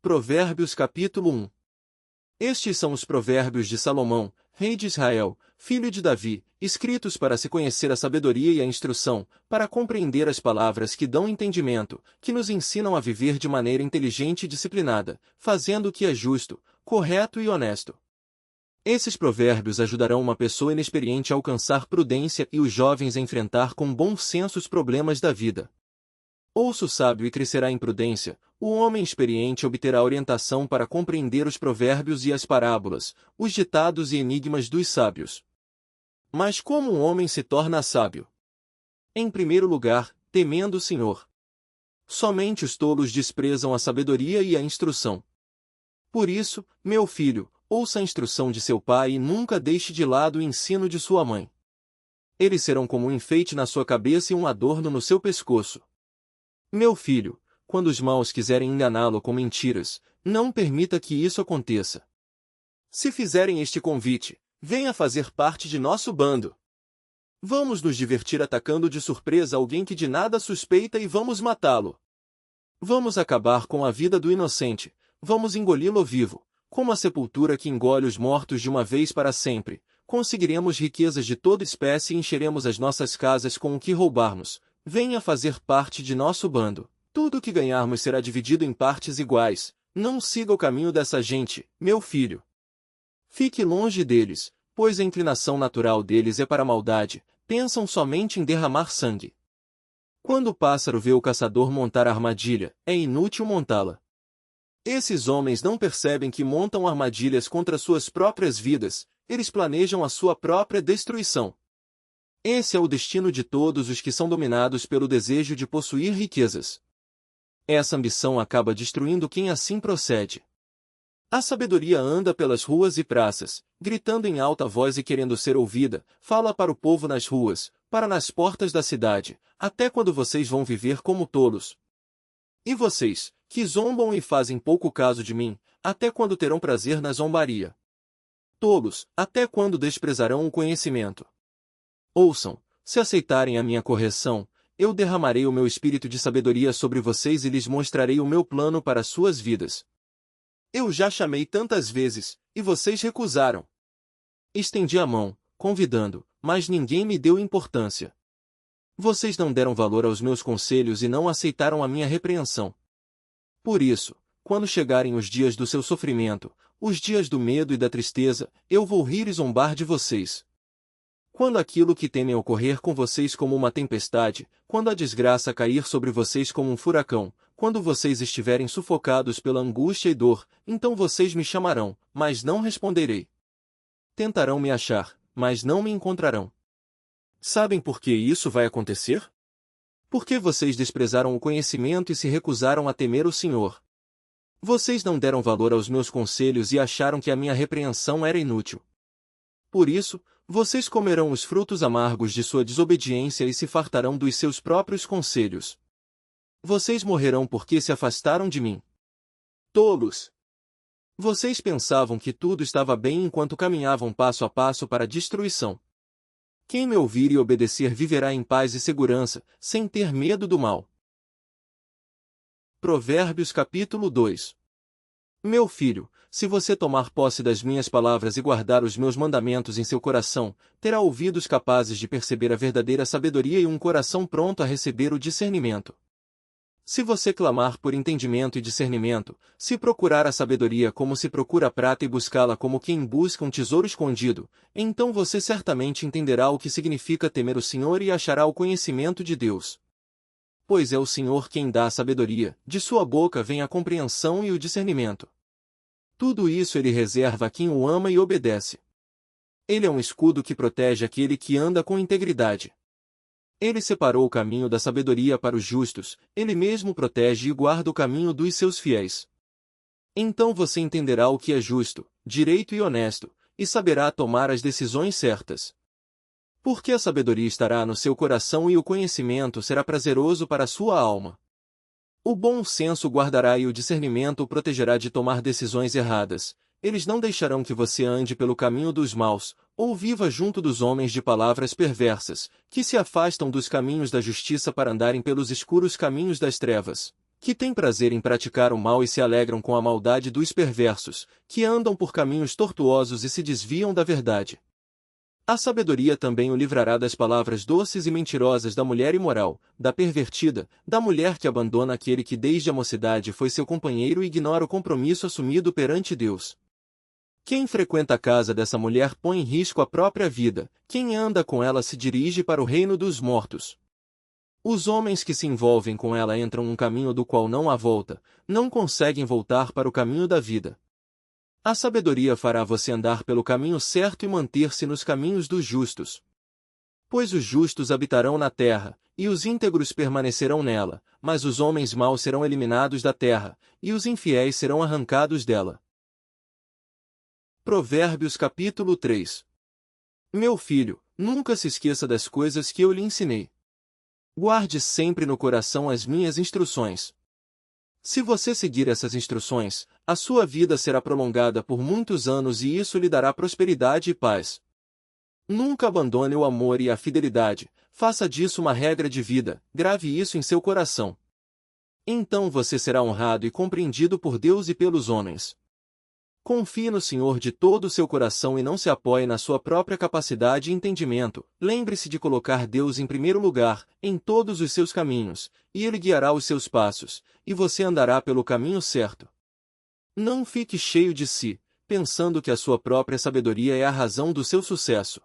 Provérbios capítulo 1. Estes são os provérbios de Salomão, rei de Israel, filho de Davi, escritos para se conhecer a sabedoria e a instrução, para compreender as palavras que dão entendimento, que nos ensinam a viver de maneira inteligente e disciplinada, fazendo o que é justo, correto e honesto. Esses provérbios ajudarão uma pessoa inexperiente a alcançar prudência e os jovens a enfrentar com bom senso os problemas da vida. Ouça o sábio e crescerá em prudência, o homem experiente obterá orientação para compreender os provérbios e as parábolas, os ditados e enigmas dos sábios. Mas como um homem se torna sábio? Em primeiro lugar, temendo o Senhor. Somente os tolos desprezam a sabedoria e a instrução. Por isso, meu filho, ouça a instrução de seu pai e nunca deixe de lado o ensino de sua mãe. Eles serão como um enfeite na sua cabeça e um adorno no seu pescoço. Meu filho, quando os maus quiserem enganá-lo com mentiras, não permita que isso aconteça. Se fizerem este convite, venha fazer parte de nosso bando. Vamos nos divertir atacando de surpresa alguém que de nada suspeita e vamos matá-lo. Vamos acabar com a vida do inocente, vamos engoli-lo vivo, como a sepultura que engole os mortos de uma vez para sempre. Conseguiremos riquezas de toda espécie e encheremos as nossas casas com o que roubarmos. Venha fazer parte de nosso bando. Tudo o que ganharmos será dividido em partes iguais. Não siga o caminho dessa gente, meu filho. Fique longe deles, pois a inclinação natural deles é para a maldade, pensam somente em derramar sangue. Quando o pássaro vê o caçador montar a armadilha, é inútil montá-la. Esses homens não percebem que montam armadilhas contra suas próprias vidas, eles planejam a sua própria destruição. Esse é o destino de todos os que são dominados pelo desejo de possuir riquezas. Essa ambição acaba destruindo quem assim procede. A sabedoria anda pelas ruas e praças, gritando em alta voz e querendo ser ouvida, fala para o povo nas ruas, para nas portas da cidade, até quando vocês vão viver como tolos. E vocês, que zombam e fazem pouco caso de mim, até quando terão prazer na zombaria? Tolos, até quando desprezarão o conhecimento? Ouçam, se aceitarem a minha correção, eu derramarei o meu espírito de sabedoria sobre vocês e lhes mostrarei o meu plano para suas vidas. Eu já chamei tantas vezes, e vocês recusaram. Estendi a mão, convidando, mas ninguém me deu importância. Vocês não deram valor aos meus conselhos e não aceitaram a minha repreensão. Por isso, quando chegarem os dias do seu sofrimento, os dias do medo e da tristeza, eu vou rir e zombar de vocês. Quando aquilo que temem ocorrer com vocês como uma tempestade, quando a desgraça cair sobre vocês como um furacão, quando vocês estiverem sufocados pela angústia e dor, então vocês me chamarão, mas não responderei. Tentarão me achar, mas não me encontrarão. Sabem por que isso vai acontecer? Porque vocês desprezaram o conhecimento e se recusaram a temer o Senhor. Vocês não deram valor aos meus conselhos e acharam que a minha repreensão era inútil. Por isso, vocês comerão os frutos amargos de sua desobediência e se fartarão dos seus próprios conselhos. Vocês morrerão porque se afastaram de mim. Tolos! Vocês pensavam que tudo estava bem enquanto caminhavam passo a passo para a destruição. Quem me ouvir e obedecer viverá em paz e segurança, sem ter medo do mal. Provérbios capítulo 2. Meu filho, se você tomar posse das minhas palavras e guardar os meus mandamentos em seu coração, terá ouvidos capazes de perceber a verdadeira sabedoria e um coração pronto a receber o discernimento. Se você clamar por entendimento e discernimento, se procurar a sabedoria como se procura a prata e buscá-la como quem busca um tesouro escondido, então você certamente entenderá o que significa temer o Senhor e achará o conhecimento de Deus. Pois é o Senhor quem dá a sabedoria, de sua boca vem a compreensão e o discernimento. Tudo isso ele reserva a quem o ama e obedece. Ele é um escudo que protege aquele que anda com integridade. Ele separou o caminho da sabedoria para os justos, ele mesmo protege e guarda o caminho dos seus fiéis. Então você entenderá o que é justo, direito e honesto, e saberá tomar as decisões certas. Porque a sabedoria estará no seu coração e o conhecimento será prazeroso para a sua alma. O bom senso guardará e o discernimento o protegerá de tomar decisões erradas. Eles não deixarão que você ande pelo caminho dos maus, ou viva junto dos homens de palavras perversas, que se afastam dos caminhos da justiça para andarem pelos escuros caminhos das trevas. que têm prazer em praticar o mal e se alegram com a maldade dos perversos, que andam por caminhos tortuosos e se desviam da verdade. A sabedoria também o livrará das palavras doces e mentirosas da mulher imoral, da pervertida, da mulher que abandona aquele que desde a mocidade foi seu companheiro e ignora o compromisso assumido perante Deus. Quem frequenta a casa dessa mulher põe em risco a própria vida, quem anda com ela se dirige para o reino dos mortos. Os homens que se envolvem com ela entram num caminho do qual não há volta, não conseguem voltar para o caminho da vida. A sabedoria fará você andar pelo caminho certo e manter-se nos caminhos dos justos. Pois os justos habitarão na terra, e os íntegros permanecerão nela, mas os homens maus serão eliminados da terra, e os infiéis serão arrancados dela. Provérbios capítulo 3. Meu filho, nunca se esqueça das coisas que eu lhe ensinei. Guarde sempre no coração as minhas instruções. Se você seguir essas instruções, a sua vida será prolongada por muitos anos e isso lhe dará prosperidade e paz. Nunca abandone o amor e a fidelidade, faça disso uma regra de vida, grave isso em seu coração. Então você será honrado e compreendido por Deus e pelos homens. Confie no Senhor de todo o seu coração e não se apoie na sua própria capacidade e entendimento. Lembre-se de colocar Deus em primeiro lugar, em todos os seus caminhos, e Ele guiará os seus passos, e você andará pelo caminho certo. Não fique cheio de si, pensando que a sua própria sabedoria é a razão do seu sucesso.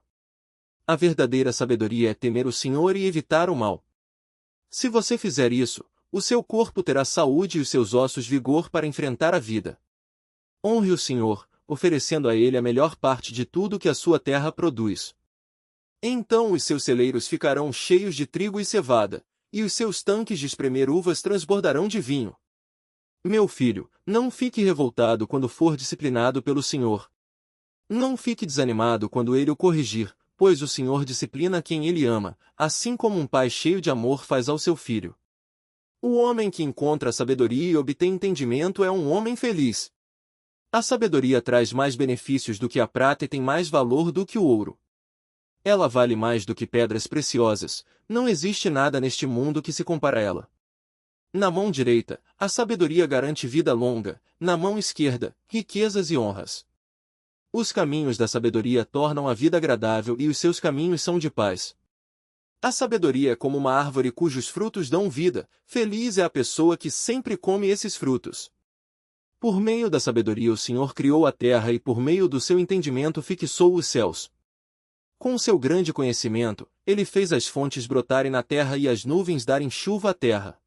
A verdadeira sabedoria é temer o Senhor e evitar o mal. Se você fizer isso, o seu corpo terá saúde e os seus ossos vigor para enfrentar a vida. Honre o Senhor, oferecendo a Ele a melhor parte de tudo que a sua terra produz. Então os seus celeiros ficarão cheios de trigo e cevada, e os seus tanques de espremer uvas transbordarão de vinho. Meu filho, não fique revoltado quando for disciplinado pelo Senhor. Não fique desanimado quando Ele o corrigir, pois o Senhor disciplina quem Ele ama, assim como um pai cheio de amor faz ao seu filho. O homem que encontra sabedoria e obtém entendimento é um homem feliz. A sabedoria traz mais benefícios do que a prata e tem mais valor do que o ouro. Ela vale mais do que pedras preciosas, não existe nada neste mundo que se compare a ela. Na mão direita, a sabedoria garante vida longa, na mão esquerda, riquezas e honras. Os caminhos da sabedoria tornam a vida agradável e os seus caminhos são de paz. A sabedoria é como uma árvore cujos frutos dão vida, feliz é a pessoa que sempre come esses frutos. Por meio da sabedoria o Senhor criou a terra e por meio do seu entendimento fixou os céus. Com seu grande conhecimento, ele fez as fontes brotarem na terra e as nuvens darem chuva à terra.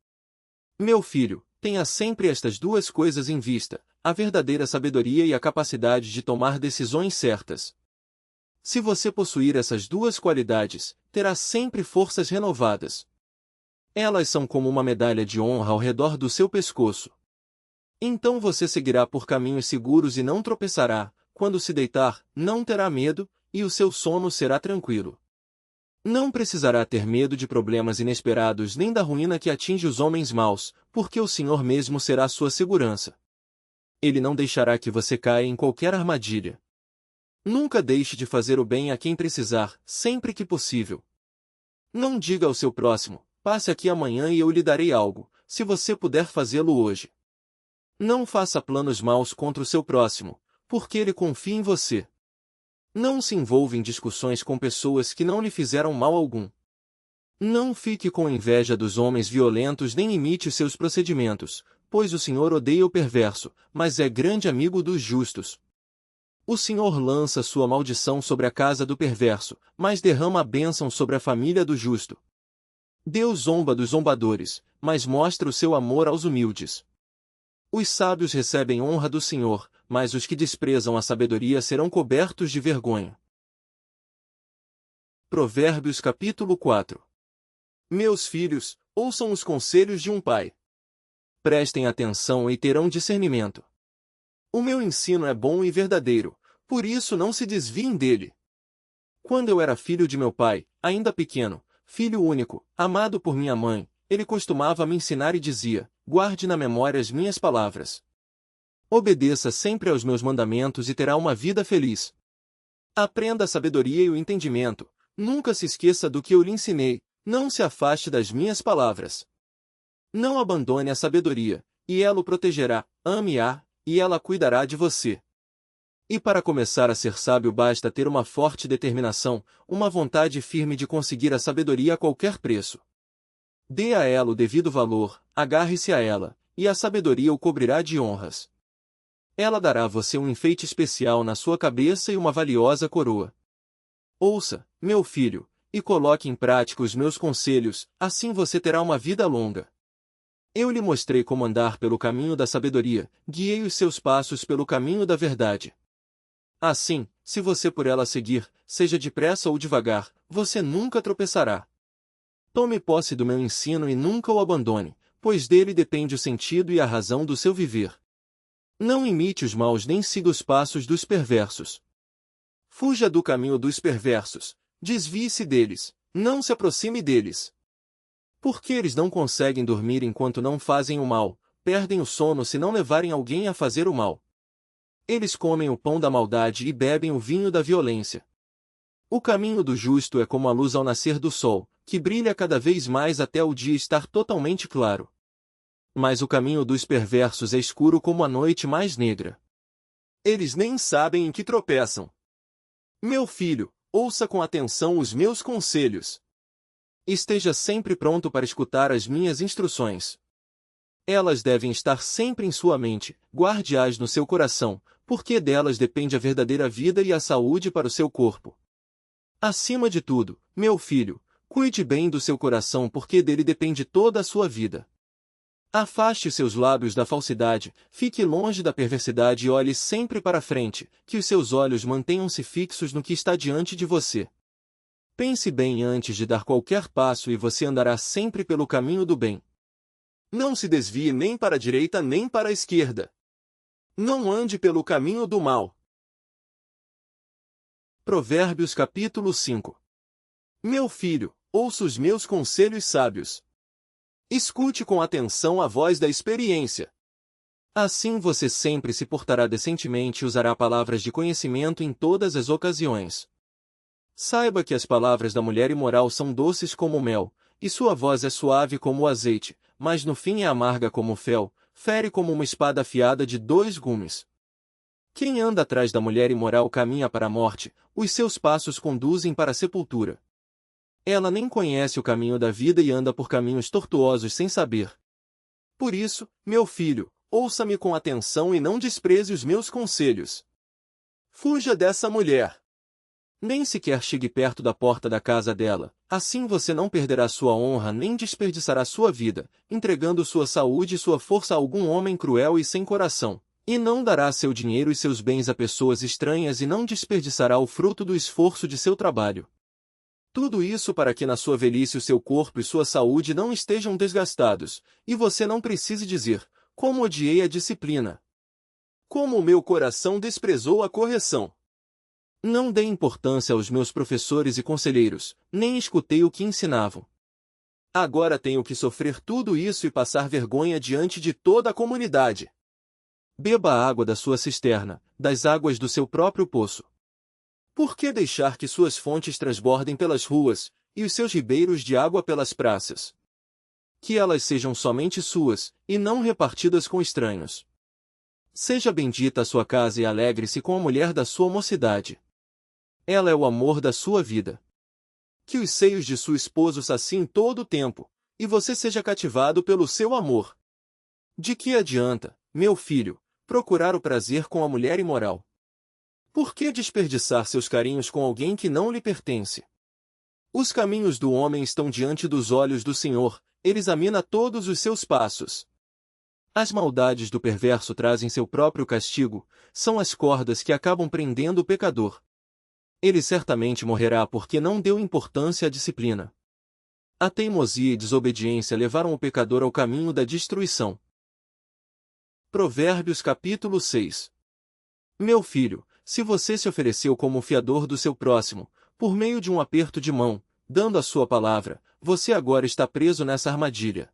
Meu filho, tenha sempre estas duas coisas em vista, a verdadeira sabedoria e a capacidade de tomar decisões certas. Se você possuir essas duas qualidades, terá sempre forças renovadas. Elas são como uma medalha de honra ao redor do seu pescoço. Então você seguirá por caminhos seguros e não tropeçará, quando se deitar, não terá medo, e o seu sono será tranquilo. Não precisará ter medo de problemas inesperados nem da ruína que atinge os homens maus, porque o Senhor mesmo será sua segurança. Ele não deixará que você caia em qualquer armadilha. Nunca deixe de fazer o bem a quem precisar, sempre que possível. Não diga ao seu próximo, passe aqui amanhã e eu lhe darei algo, se você puder fazê-lo hoje. Não faça planos maus contra o seu próximo, porque ele confia em você. Não se envolva em discussões com pessoas que não lhe fizeram mal algum. Não fique com inveja dos homens violentos nem imite seus procedimentos, pois o Senhor odeia o perverso, mas é grande amigo dos justos. O Senhor lança sua maldição sobre a casa do perverso, mas derrama a bênção sobre a família do justo. Deus zomba dos zombadores, mas mostra o seu amor aos humildes. Os sábios recebem honra do Senhor, mas os que desprezam a sabedoria serão cobertos de vergonha. Provérbios capítulo 4. Meus filhos, ouçam os conselhos de um pai. Prestem atenção e terão discernimento. O meu ensino é bom e verdadeiro, por isso não se desviem dele. Quando eu era filho de meu pai, ainda pequeno, filho único, amado por minha mãe, ele costumava me ensinar e dizia: guarde na memória as minhas palavras. Obedeça sempre aos meus mandamentos e terá uma vida feliz. Aprenda a sabedoria e o entendimento, nunca se esqueça do que eu lhe ensinei, não se afaste das minhas palavras. Não abandone a sabedoria, e ela o protegerá. Ame-a, e ela cuidará de você. E para começar a ser sábio basta ter uma forte determinação, uma vontade firme de conseguir a sabedoria a qualquer preço. Dê a ela o devido valor, agarre-se a ela, e a sabedoria o cobrirá de honras. Ela dará a você um enfeite especial na sua cabeça e uma valiosa coroa. Ouça, meu filho, e coloque em prática os meus conselhos, assim você terá uma vida longa. Eu lhe mostrei como andar pelo caminho da sabedoria, guiei os seus passos pelo caminho da verdade. Assim, se você por ela seguir, seja depressa ou devagar, você nunca tropeçará. Tome posse do meu ensino e nunca o abandone, pois dele depende o sentido e a razão do seu viver. Não imite os maus nem siga os passos dos perversos. Fuja do caminho dos perversos, desvie-se deles, não se aproxime deles. Porque eles não conseguem dormir enquanto não fazem o mal, perdem o sono se não levarem alguém a fazer o mal. Eles comem o pão da maldade e bebem o vinho da violência. O caminho do justo é como a luz ao nascer do sol, que brilha cada vez mais até o dia estar totalmente claro. Mas o caminho dos perversos é escuro como a noite mais negra. Eles nem sabem em que tropeçam. Meu filho, ouça com atenção os meus conselhos. Esteja sempre pronto para escutar as minhas instruções. Elas devem estar sempre em sua mente, guarde-as no seu coração, porque delas depende a verdadeira vida e a saúde para o seu corpo. Acima de tudo, meu filho, cuide bem do seu coração porque dele depende toda a sua vida. Afaste seus lábios da falsidade, fique longe da perversidade e olhe sempre para frente, que os seus olhos mantenham-se fixos no que está diante de você. Pense bem antes de dar qualquer passo e você andará sempre pelo caminho do bem. Não se desvie nem para a direita nem para a esquerda. Não ande pelo caminho do mal. Provérbios capítulo 5. Meu filho, ouça os meus conselhos sábios. Escute com atenção a voz da experiência. Assim você sempre se portará decentemente e usará palavras de conhecimento em todas as ocasiões. Saiba que as palavras da mulher imoral são doces como o mel, e sua voz é suave como o azeite, mas no fim é amarga como o fel, fere como uma espada afiada de 2 gumes. Quem anda atrás da mulher imoral caminha para a morte, os seus passos conduzem para a sepultura. Ela nem conhece o caminho da vida e anda por caminhos tortuosos sem saber. Por isso, meu filho, ouça-me com atenção e não despreze os meus conselhos. Fuja dessa mulher. Nem sequer chegue perto da porta da casa dela, assim você não perderá sua honra nem desperdiçará sua vida, entregando sua saúde e sua força a algum homem cruel e sem coração, e não dará seu dinheiro e seus bens a pessoas estranhas e não desperdiçará o fruto do esforço de seu trabalho. Tudo isso para que na sua velhice o seu corpo e sua saúde não estejam desgastados, e você não precise dizer, como odiei a disciplina. Como o meu coração desprezou a correção. Não dei importância aos meus professores e conselheiros, nem escutei o que ensinavam. Agora tenho que sofrer tudo isso e passar vergonha diante de toda a comunidade. Beba a água da sua cisterna, das águas do seu próprio poço. Por que deixar que suas fontes transbordem pelas ruas, e os seus ribeiros de água pelas praças? Que elas sejam somente suas, e não repartidas com estranhos. Seja bendita a sua casa e alegre-se com a mulher da sua mocidade. Ela é o amor da sua vida. Que os seios de sua esposa saciem todo o tempo, e você seja cativado pelo seu amor. De que adianta, meu filho, procurar o prazer com a mulher imoral? Por que desperdiçar seus carinhos com alguém que não lhe pertence? Os caminhos do homem estão diante dos olhos do Senhor, ele examina todos os seus passos. As maldades do perverso trazem seu próprio castigo, são as cordas que acabam prendendo o pecador. Ele certamente morrerá porque não deu importância à disciplina. A teimosia e desobediência levaram o pecador ao caminho da destruição. Provérbios capítulo 6. Meu filho, se você se ofereceu como fiador do seu próximo, por meio de um aperto de mão, dando a sua palavra, você agora está preso nessa armadilha.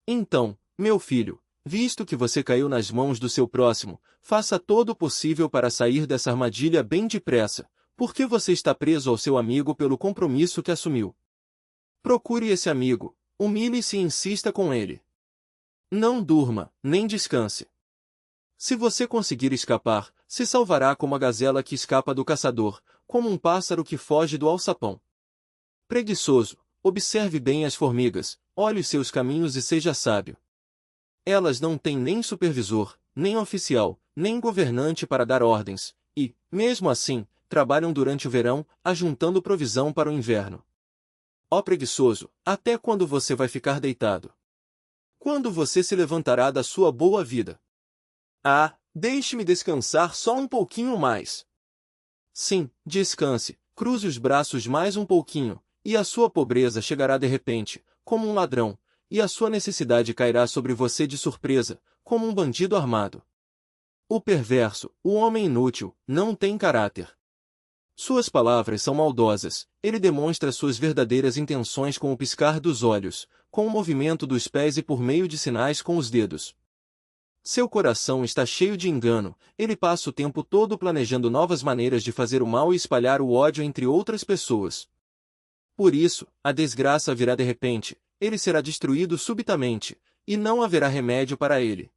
Então, meu filho, visto que você caiu nas mãos do seu próximo, faça todo o possível para sair dessa armadilha bem depressa, porque você está preso ao seu amigo pelo compromisso que assumiu. Procure esse amigo, humilhe-se e insista com ele. Não durma, nem descanse. Se você conseguir escapar, se salvará como a gazela que escapa do caçador, como um pássaro que foge do alçapão. Preguiçoso, observe bem as formigas, olhe os seus caminhos e seja sábio. Elas não têm nem supervisor, nem oficial, nem governante para dar ordens, e, mesmo assim, trabalham durante o verão, ajuntando provisão para o inverno. Ó preguiçoso, até quando você vai ficar deitado? Quando você se levantará da sua boa vida? Ah, deixe-me descansar só um pouquinho mais. Sim, descanse, cruze os braços mais um pouquinho, e a sua pobreza chegará de repente, como um ladrão, e a sua necessidade cairá sobre você de surpresa, como um bandido armado. O perverso, o homem inútil, não tem caráter. Suas palavras são maldosas, ele demonstra suas verdadeiras intenções com o piscar dos olhos, com o movimento dos pés e por meio de sinais com os dedos. Seu coração está cheio de engano, ele passa o tempo todo planejando novas maneiras de fazer o mal e espalhar o ódio entre outras pessoas. Por isso, a desgraça virá de repente, ele será destruído subitamente, e não haverá remédio para ele.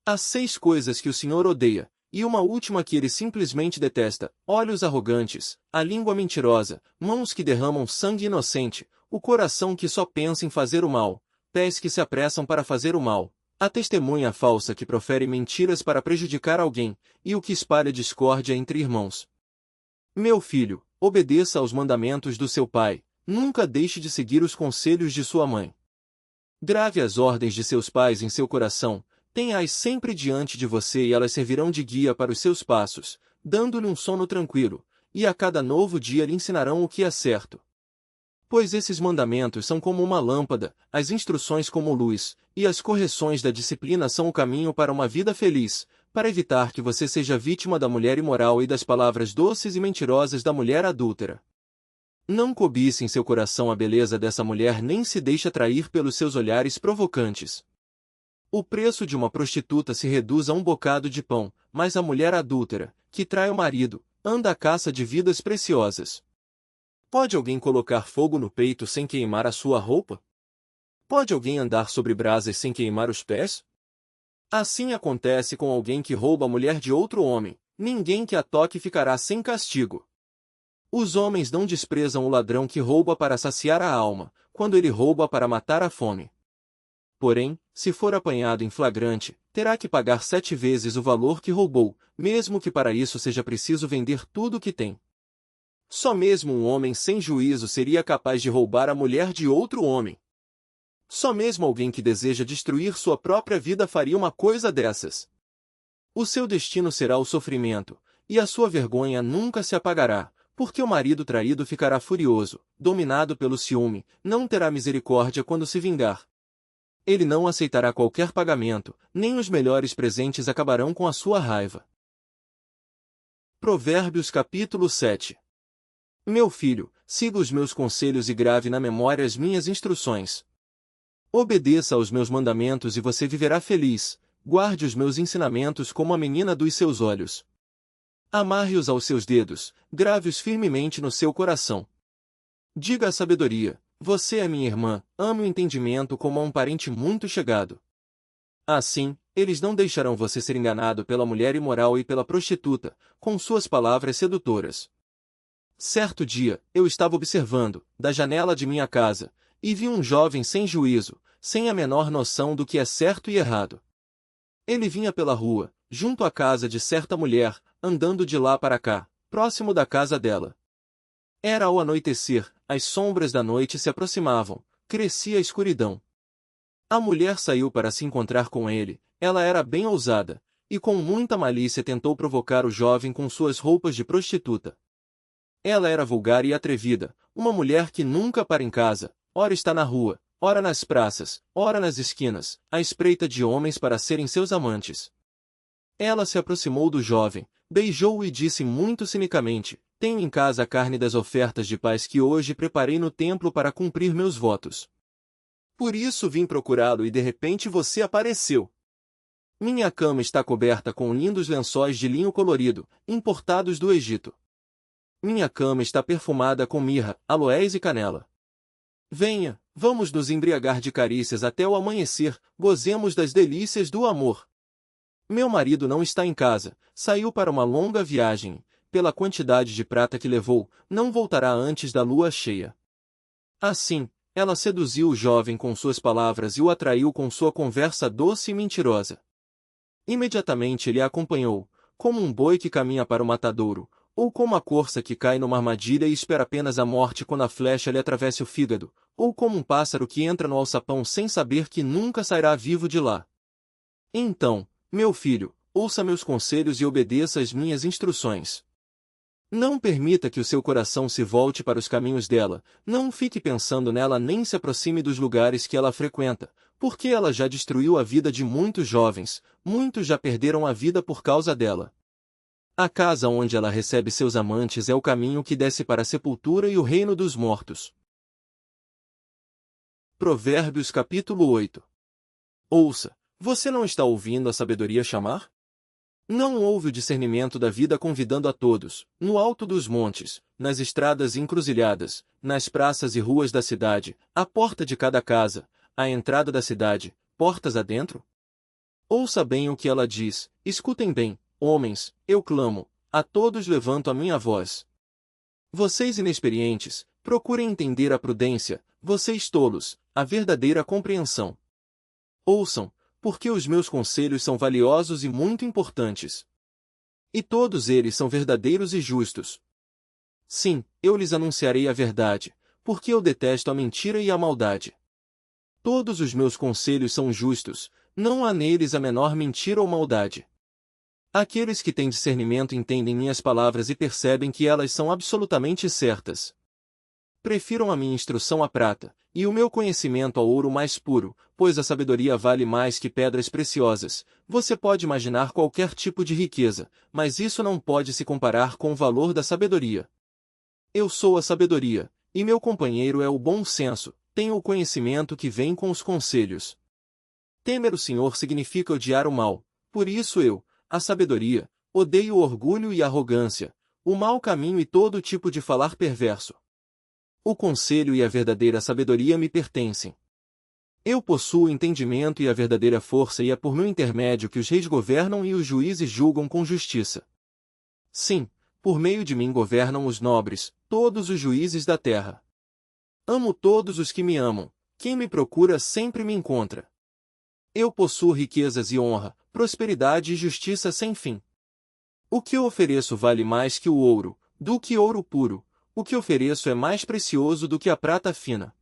Há 6 coisas que o Senhor odeia, e uma última que ele simplesmente detesta: olhos arrogantes, a língua mentirosa, mãos que derramam sangue inocente, o coração que só pensa em fazer o mal, pés que se apressam para fazer o mal, a testemunha falsa que profere mentiras para prejudicar alguém, e o que espalha discórdia entre irmãos. Meu filho, obedeça aos mandamentos do seu pai, nunca deixe de seguir os conselhos de sua mãe. Grave as ordens de seus pais em seu coração, tenha-as sempre diante de você e elas servirão de guia para os seus passos, dando-lhe um sono tranquilo, e a cada novo dia lhe ensinarão o que é certo. Pois esses mandamentos são como uma lâmpada, as instruções como luz, e as correções da disciplina são o caminho para uma vida feliz, para evitar que você seja vítima da mulher imoral e das palavras doces e mentirosas da mulher adúltera. Não cobice em seu coração a beleza dessa mulher nem se deixe atrair pelos seus olhares provocantes. O preço de uma prostituta se reduz a um bocado de pão, mas a mulher adúltera, que trai o marido, anda à caça de vidas preciosas. Pode alguém colocar fogo no peito sem queimar a sua roupa? Pode alguém andar sobre brasas sem queimar os pés? Assim acontece com alguém que rouba a mulher de outro homem, ninguém que a toque ficará sem castigo. Os homens não desprezam o ladrão que rouba para saciar a alma, quando ele rouba para matar a fome. Porém, se for apanhado em flagrante, terá que pagar 7 vezes o valor que roubou, mesmo que para isso seja preciso vender tudo o que tem. Só mesmo um homem sem juízo seria capaz de roubar a mulher de outro homem. Só mesmo alguém que deseja destruir sua própria vida faria uma coisa dessas. O seu destino será o sofrimento, e a sua vergonha nunca se apagará, porque o marido traído ficará furioso, dominado pelo ciúme, não terá misericórdia quando se vingar. Ele não aceitará qualquer pagamento, nem os melhores presentes acabarão com a sua raiva. Provérbios capítulo 7. Meu filho, siga os meus conselhos e grave na memória as minhas instruções. Obedeça aos meus mandamentos e você viverá feliz, guarde os meus ensinamentos como a menina dos seus olhos. Amarre-os aos seus dedos, grave-os firmemente no seu coração. Diga à sabedoria: você é minha irmã, ame o entendimento como a um parente muito chegado. Assim, eles não deixarão você ser enganado pela mulher imoral e pela prostituta, com suas palavras sedutoras. Certo dia, eu estava observando, da janela de minha casa, e vi um jovem sem juízo, sem a menor noção do que é certo e errado. Ele vinha pela rua, junto à casa de certa mulher, andando de lá para cá, próximo da casa dela. Era ao anoitecer, as sombras da noite se aproximavam, crescia a escuridão. A mulher saiu para se encontrar com ele, ela era bem ousada, e com muita malícia tentou provocar o jovem com suas roupas de prostituta. Ela era vulgar e atrevida, uma mulher que nunca para em casa, ora está na rua, ora nas praças, ora nas esquinas, à espreita de homens para serem seus amantes. Ela se aproximou do jovem, beijou-o e disse muito cinicamente: tenho em casa a carne das ofertas de paz que hoje preparei no templo para cumprir meus votos. Por isso vim procurá-lo e de repente você apareceu. Minha cama está coberta com lindos lençóis de linho colorido, importados do Egito. Minha cama está perfumada com mirra, aloés e canela. Venha, Vamos nos embriagar de carícias até o amanhecer, gozemos das delícias do amor. Meu marido não está em casa, saiu para uma longa viagem, pela quantidade de prata que levou, não voltará antes da lua cheia. Assim, ela seduziu o jovem com suas palavras e o atraiu com sua conversa doce e mentirosa. Imediatamente ele a acompanhou, como um boi que caminha para o matadouro, ou como a corça que cai numa armadilha e espera apenas a morte quando a flecha lhe atravessa o fígado, ou como um pássaro que entra no alçapão sem saber que nunca sairá vivo de lá. Então, meu filho, ouça meus conselhos e obedeça às minhas instruções. Não permita que o seu coração se volte para os caminhos dela, não fique pensando nela nem se aproxime dos lugares que ela frequenta, porque ela já destruiu a vida de muitos jovens, muitos já perderam a vida por causa dela. A casa onde ela recebe seus amantes é o caminho que desce para a sepultura e o reino dos mortos. Provérbios capítulo 8. Ouça, você não está ouvindo a sabedoria chamar? Não ouve o discernimento da vida convidando a todos, no alto dos montes, nas estradas e encruzilhadas, nas praças e ruas da cidade, à porta de cada casa, à entrada da cidade, portas adentro? Ouça bem o que ela diz, escutem bem, homens, eu clamo, a todos levanto a minha voz. Vocês inexperientes, procurem entender a prudência, vocês tolos, a verdadeira compreensão. Ouçam, porque os meus conselhos são valiosos e muito importantes. E todos eles são verdadeiros e justos. Sim, eu lhes anunciarei a verdade, porque eu detesto a mentira e a maldade. Todos os meus conselhos são justos, não há neles a menor mentira ou maldade. Aqueles que têm discernimento entendem minhas palavras e percebem que elas são absolutamente certas. Prefiram a minha instrução à prata, e o meu conhecimento ao ouro mais puro, pois a sabedoria vale mais que pedras preciosas. Você pode imaginar qualquer tipo de riqueza, mas isso não pode se comparar com o valor da sabedoria. Eu sou a sabedoria, e meu companheiro é o bom senso, tenho o conhecimento que vem com os conselhos. Temer o Senhor significa odiar o mal, por isso eu, a sabedoria, odeio o orgulho e a arrogância, o mau caminho e todo tipo de falar perverso. O conselho e a verdadeira sabedoria me pertencem. Eu possuo o entendimento e a verdadeira força e é por meu intermédio que os reis governam e os juízes julgam com justiça. Sim, por meio de mim governam os nobres, todos os juízes da terra. Amo todos os que me amam, quem me procura sempre me encontra. Eu possuo riquezas e honra, prosperidade e justiça sem fim. O que eu ofereço vale mais que o ouro, do que ouro puro. O que ofereço é mais precioso do que a prata fina.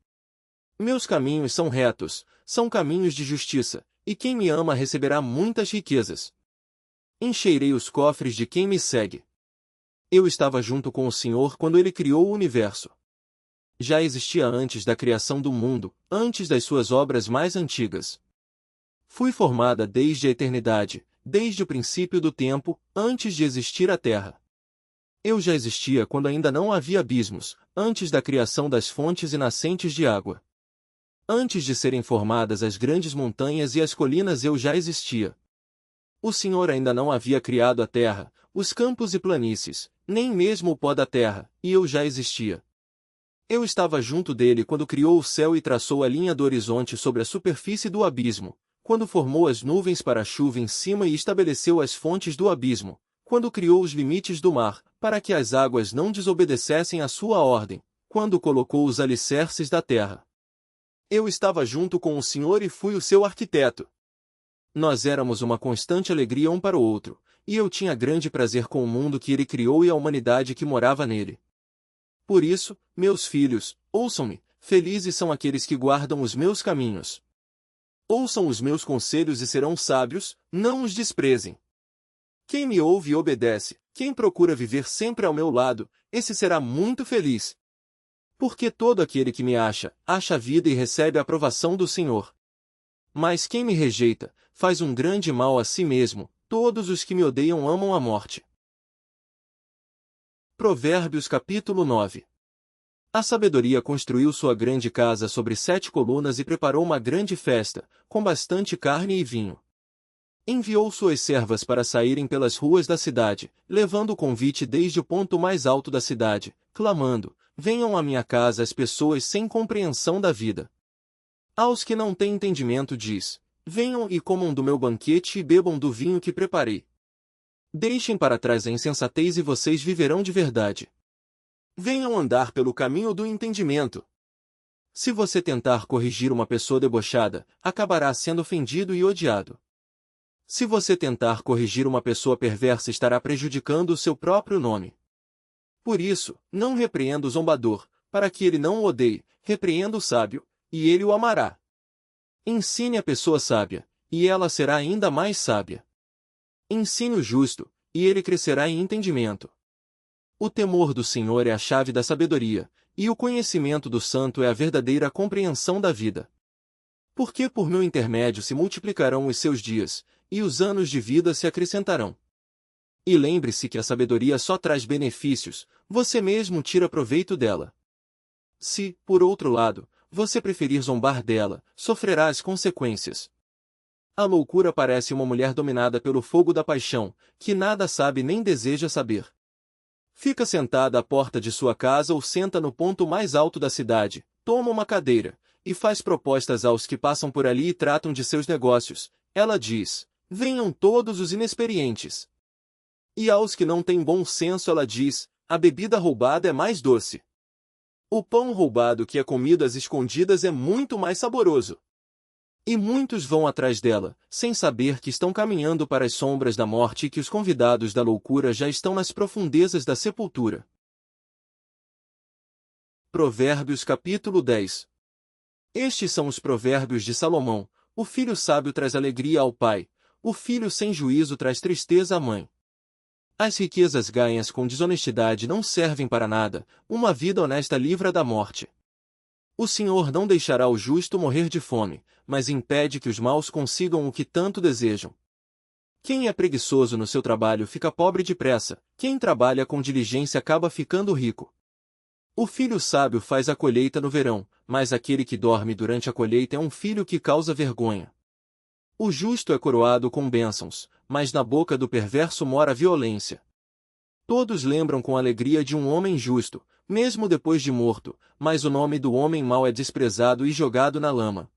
Meus caminhos são retos, são caminhos de justiça, e quem me ama receberá muitas riquezas. Encherei os cofres de quem me segue. Eu estava junto com o Senhor quando Ele criou o universo. Já existia antes da criação do mundo, antes das suas obras mais antigas. Fui formada desde a eternidade, desde o princípio do tempo, antes de existir a terra. Eu já existia quando ainda não havia abismos, antes da criação das fontes e nascentes de água. Antes de serem formadas as grandes montanhas e as colinas eu já existia. O Senhor ainda não havia criado a terra, os campos e planícies, nem mesmo o pó da terra, e eu já existia. Eu estava junto dele quando criou o céu e traçou a linha do horizonte sobre a superfície do abismo, quando formou as nuvens para a chuva em cima e estabeleceu as fontes do abismo, quando criou os limites do mar, para que as águas não desobedecessem à sua ordem, quando colocou os alicerces da terra. Eu estava junto com o Senhor e fui o seu arquiteto. Nós éramos uma constante alegria um para o outro, e eu tinha grande prazer com o mundo que ele criou e a humanidade que morava nele. Por isso, meus filhos, ouçam-me, felizes são aqueles que guardam os meus caminhos. Ouçam os meus conselhos e serão sábios, não os desprezem. Quem me ouve e obedece, quem procura viver sempre ao meu lado, esse será muito feliz. Porque todo aquele que me acha, acha a vida e recebe a aprovação do Senhor. Mas quem me rejeita, faz um grande mal a si mesmo, todos os que me odeiam amam a morte. Provérbios capítulo 9. A sabedoria construiu sua grande casa sobre 7 colunas e preparou uma grande festa, com bastante carne e vinho. Enviou suas servas para saírem pelas ruas da cidade, levando o convite desde o ponto mais alto da cidade, clamando, venham à minha casa as pessoas sem compreensão da vida. Aos que não têm entendimento diz: venham e comam do meu banquete e bebam do vinho que preparei. Deixem para trás a insensatez e vocês viverão de verdade. Venham andar pelo caminho do entendimento. Se você tentar corrigir uma pessoa debochada, acabará sendo ofendido e odiado. Se você tentar corrigir uma pessoa perversa, estará prejudicando o seu próprio nome. Por isso, não repreenda o zombador, para que ele não o odeie, repreenda o sábio, e ele o amará. Ensine a pessoa sábia, e ela será ainda mais sábia. Ensine o justo, e ele crescerá em entendimento. O temor do Senhor é a chave da sabedoria, e o conhecimento do santo é a verdadeira compreensão da vida. Porque por meu intermédio se multiplicarão os seus dias, e os anos de vida se acrescentarão. E lembre-se que a sabedoria só traz benefícios, você mesmo tira proveito dela. Se, por outro lado, você preferir zombar dela, sofrerá as consequências. A loucura parece uma mulher dominada pelo fogo da paixão, que nada sabe nem deseja saber. Fica sentada à porta de sua casa ou senta no ponto mais alto da cidade, toma uma cadeira, e faz propostas aos que passam por ali e tratam de seus negócios. Ela diz: venham todos os inexperientes. E aos que não têm bom senso ela diz: a bebida roubada é mais doce. O pão roubado que é comido às escondidas é muito mais saboroso. E muitos vão atrás dela, sem saber que estão caminhando para as sombras da morte e que os convidados da loucura já estão nas profundezas da sepultura. Provérbios capítulo 10. Estes são os provérbios de Salomão: o filho sábio traz alegria ao pai, o filho sem juízo traz tristeza à mãe. As riquezas ganhas com desonestidade não servem para nada, uma vida honesta livra da morte. O Senhor não deixará o justo morrer de fome, mas impede que os maus consigam o que tanto desejam. Quem é preguiçoso no seu trabalho fica pobre depressa, quem trabalha com diligência acaba ficando rico. O filho sábio faz a colheita no verão, mas aquele que dorme durante a colheita é um filho que causa vergonha. O justo é coroado com bênçãos, mas na boca do perverso mora a violência. Todos lembram com alegria de um homem justo, mesmo depois de morto, mas o nome do homem mau é desprezado e jogado na lama.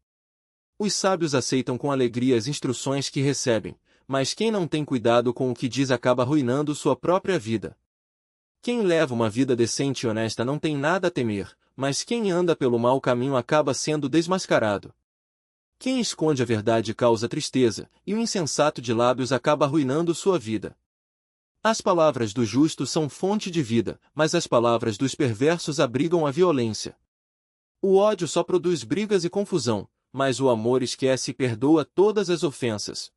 Os sábios aceitam com alegria as instruções que recebem, mas quem não tem cuidado com o que diz acaba arruinando sua própria vida. Quem leva uma vida decente e honesta não tem nada a temer, mas quem anda pelo mau caminho acaba sendo desmascarado. Quem esconde a verdade causa tristeza, e o insensato de lábios acaba arruinando sua vida. As palavras do justo são fonte de vida, mas as palavras dos perversos abrigam a violência. O ódio só produz brigas e confusão, mas o amor esquece e perdoa todas as ofensas.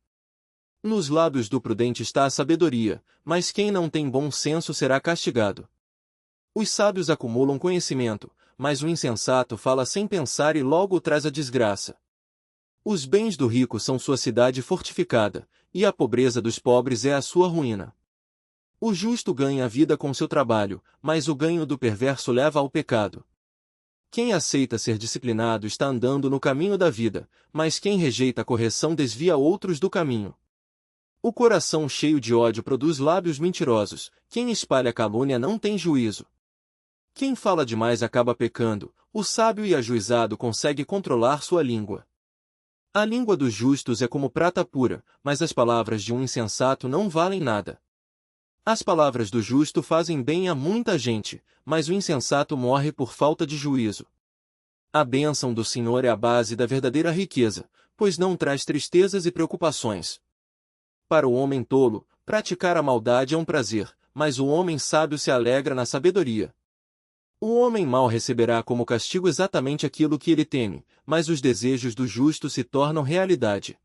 Nos lábios do prudente está a sabedoria, mas quem não tem bom senso será castigado. Os sábios acumulam conhecimento, mas o insensato fala sem pensar e logo traz a desgraça. Os bens do rico são sua cidade fortificada, e a pobreza dos pobres é a sua ruína. O justo ganha a vida com seu trabalho, mas o ganho do perverso leva ao pecado. Quem aceita ser disciplinado está andando no caminho da vida, mas quem rejeita a correção desvia outros do caminho. O coração cheio de ódio produz lábios mentirosos, quem espalha calúnia não tem juízo. Quem fala demais acaba pecando, o sábio e ajuizado consegue controlar sua língua. A língua dos justos é como prata pura, mas as palavras de um insensato não valem nada. As palavras do justo fazem bem a muita gente, mas o insensato morre por falta de juízo. A bênção do Senhor é a base da verdadeira riqueza, pois não traz tristezas e preocupações. Para o homem tolo, praticar a maldade é um prazer, mas o homem sábio se alegra na sabedoria. O homem mau receberá como castigo exatamente aquilo que ele teme, mas os desejos do justo se tornam realidade.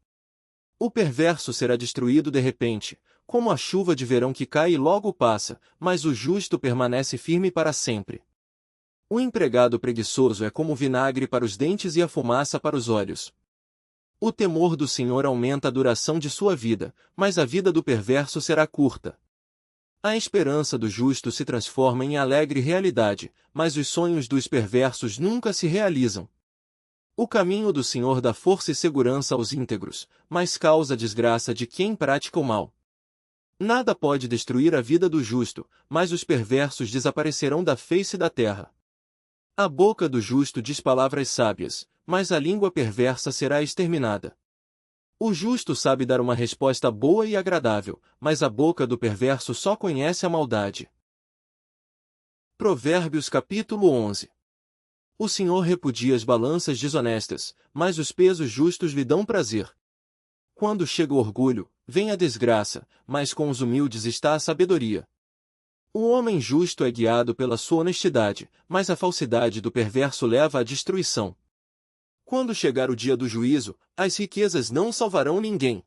O perverso será destruído de repente, como a chuva de verão que cai e logo passa, mas o justo permanece firme para sempre. O empregado preguiçoso é como vinagre para os dentes e a fumaça para os olhos. O temor do Senhor aumenta a duração de sua vida, mas a vida do perverso será curta. A esperança do justo se transforma em alegre realidade, mas os sonhos dos perversos nunca se realizam. O caminho do Senhor dá força e segurança aos íntegros, mas causa desgraça de quem pratica o mal. Nada pode destruir a vida do justo, mas os perversos desaparecerão da face da terra. A boca do justo diz palavras sábias, mas a língua perversa será exterminada. O justo sabe dar uma resposta boa e agradável, mas a boca do perverso só conhece a maldade. Provérbios capítulo 11. O Senhor repudia as balanças desonestas, mas os pesos justos lhe dão prazer. Quando chega o orgulho, vem a desgraça, mas com os humildes está a sabedoria. O homem justo é guiado pela sua honestidade, mas a falsidade do perverso leva à destruição. Quando chegar o dia do juízo, as riquezas não salvarão ninguém.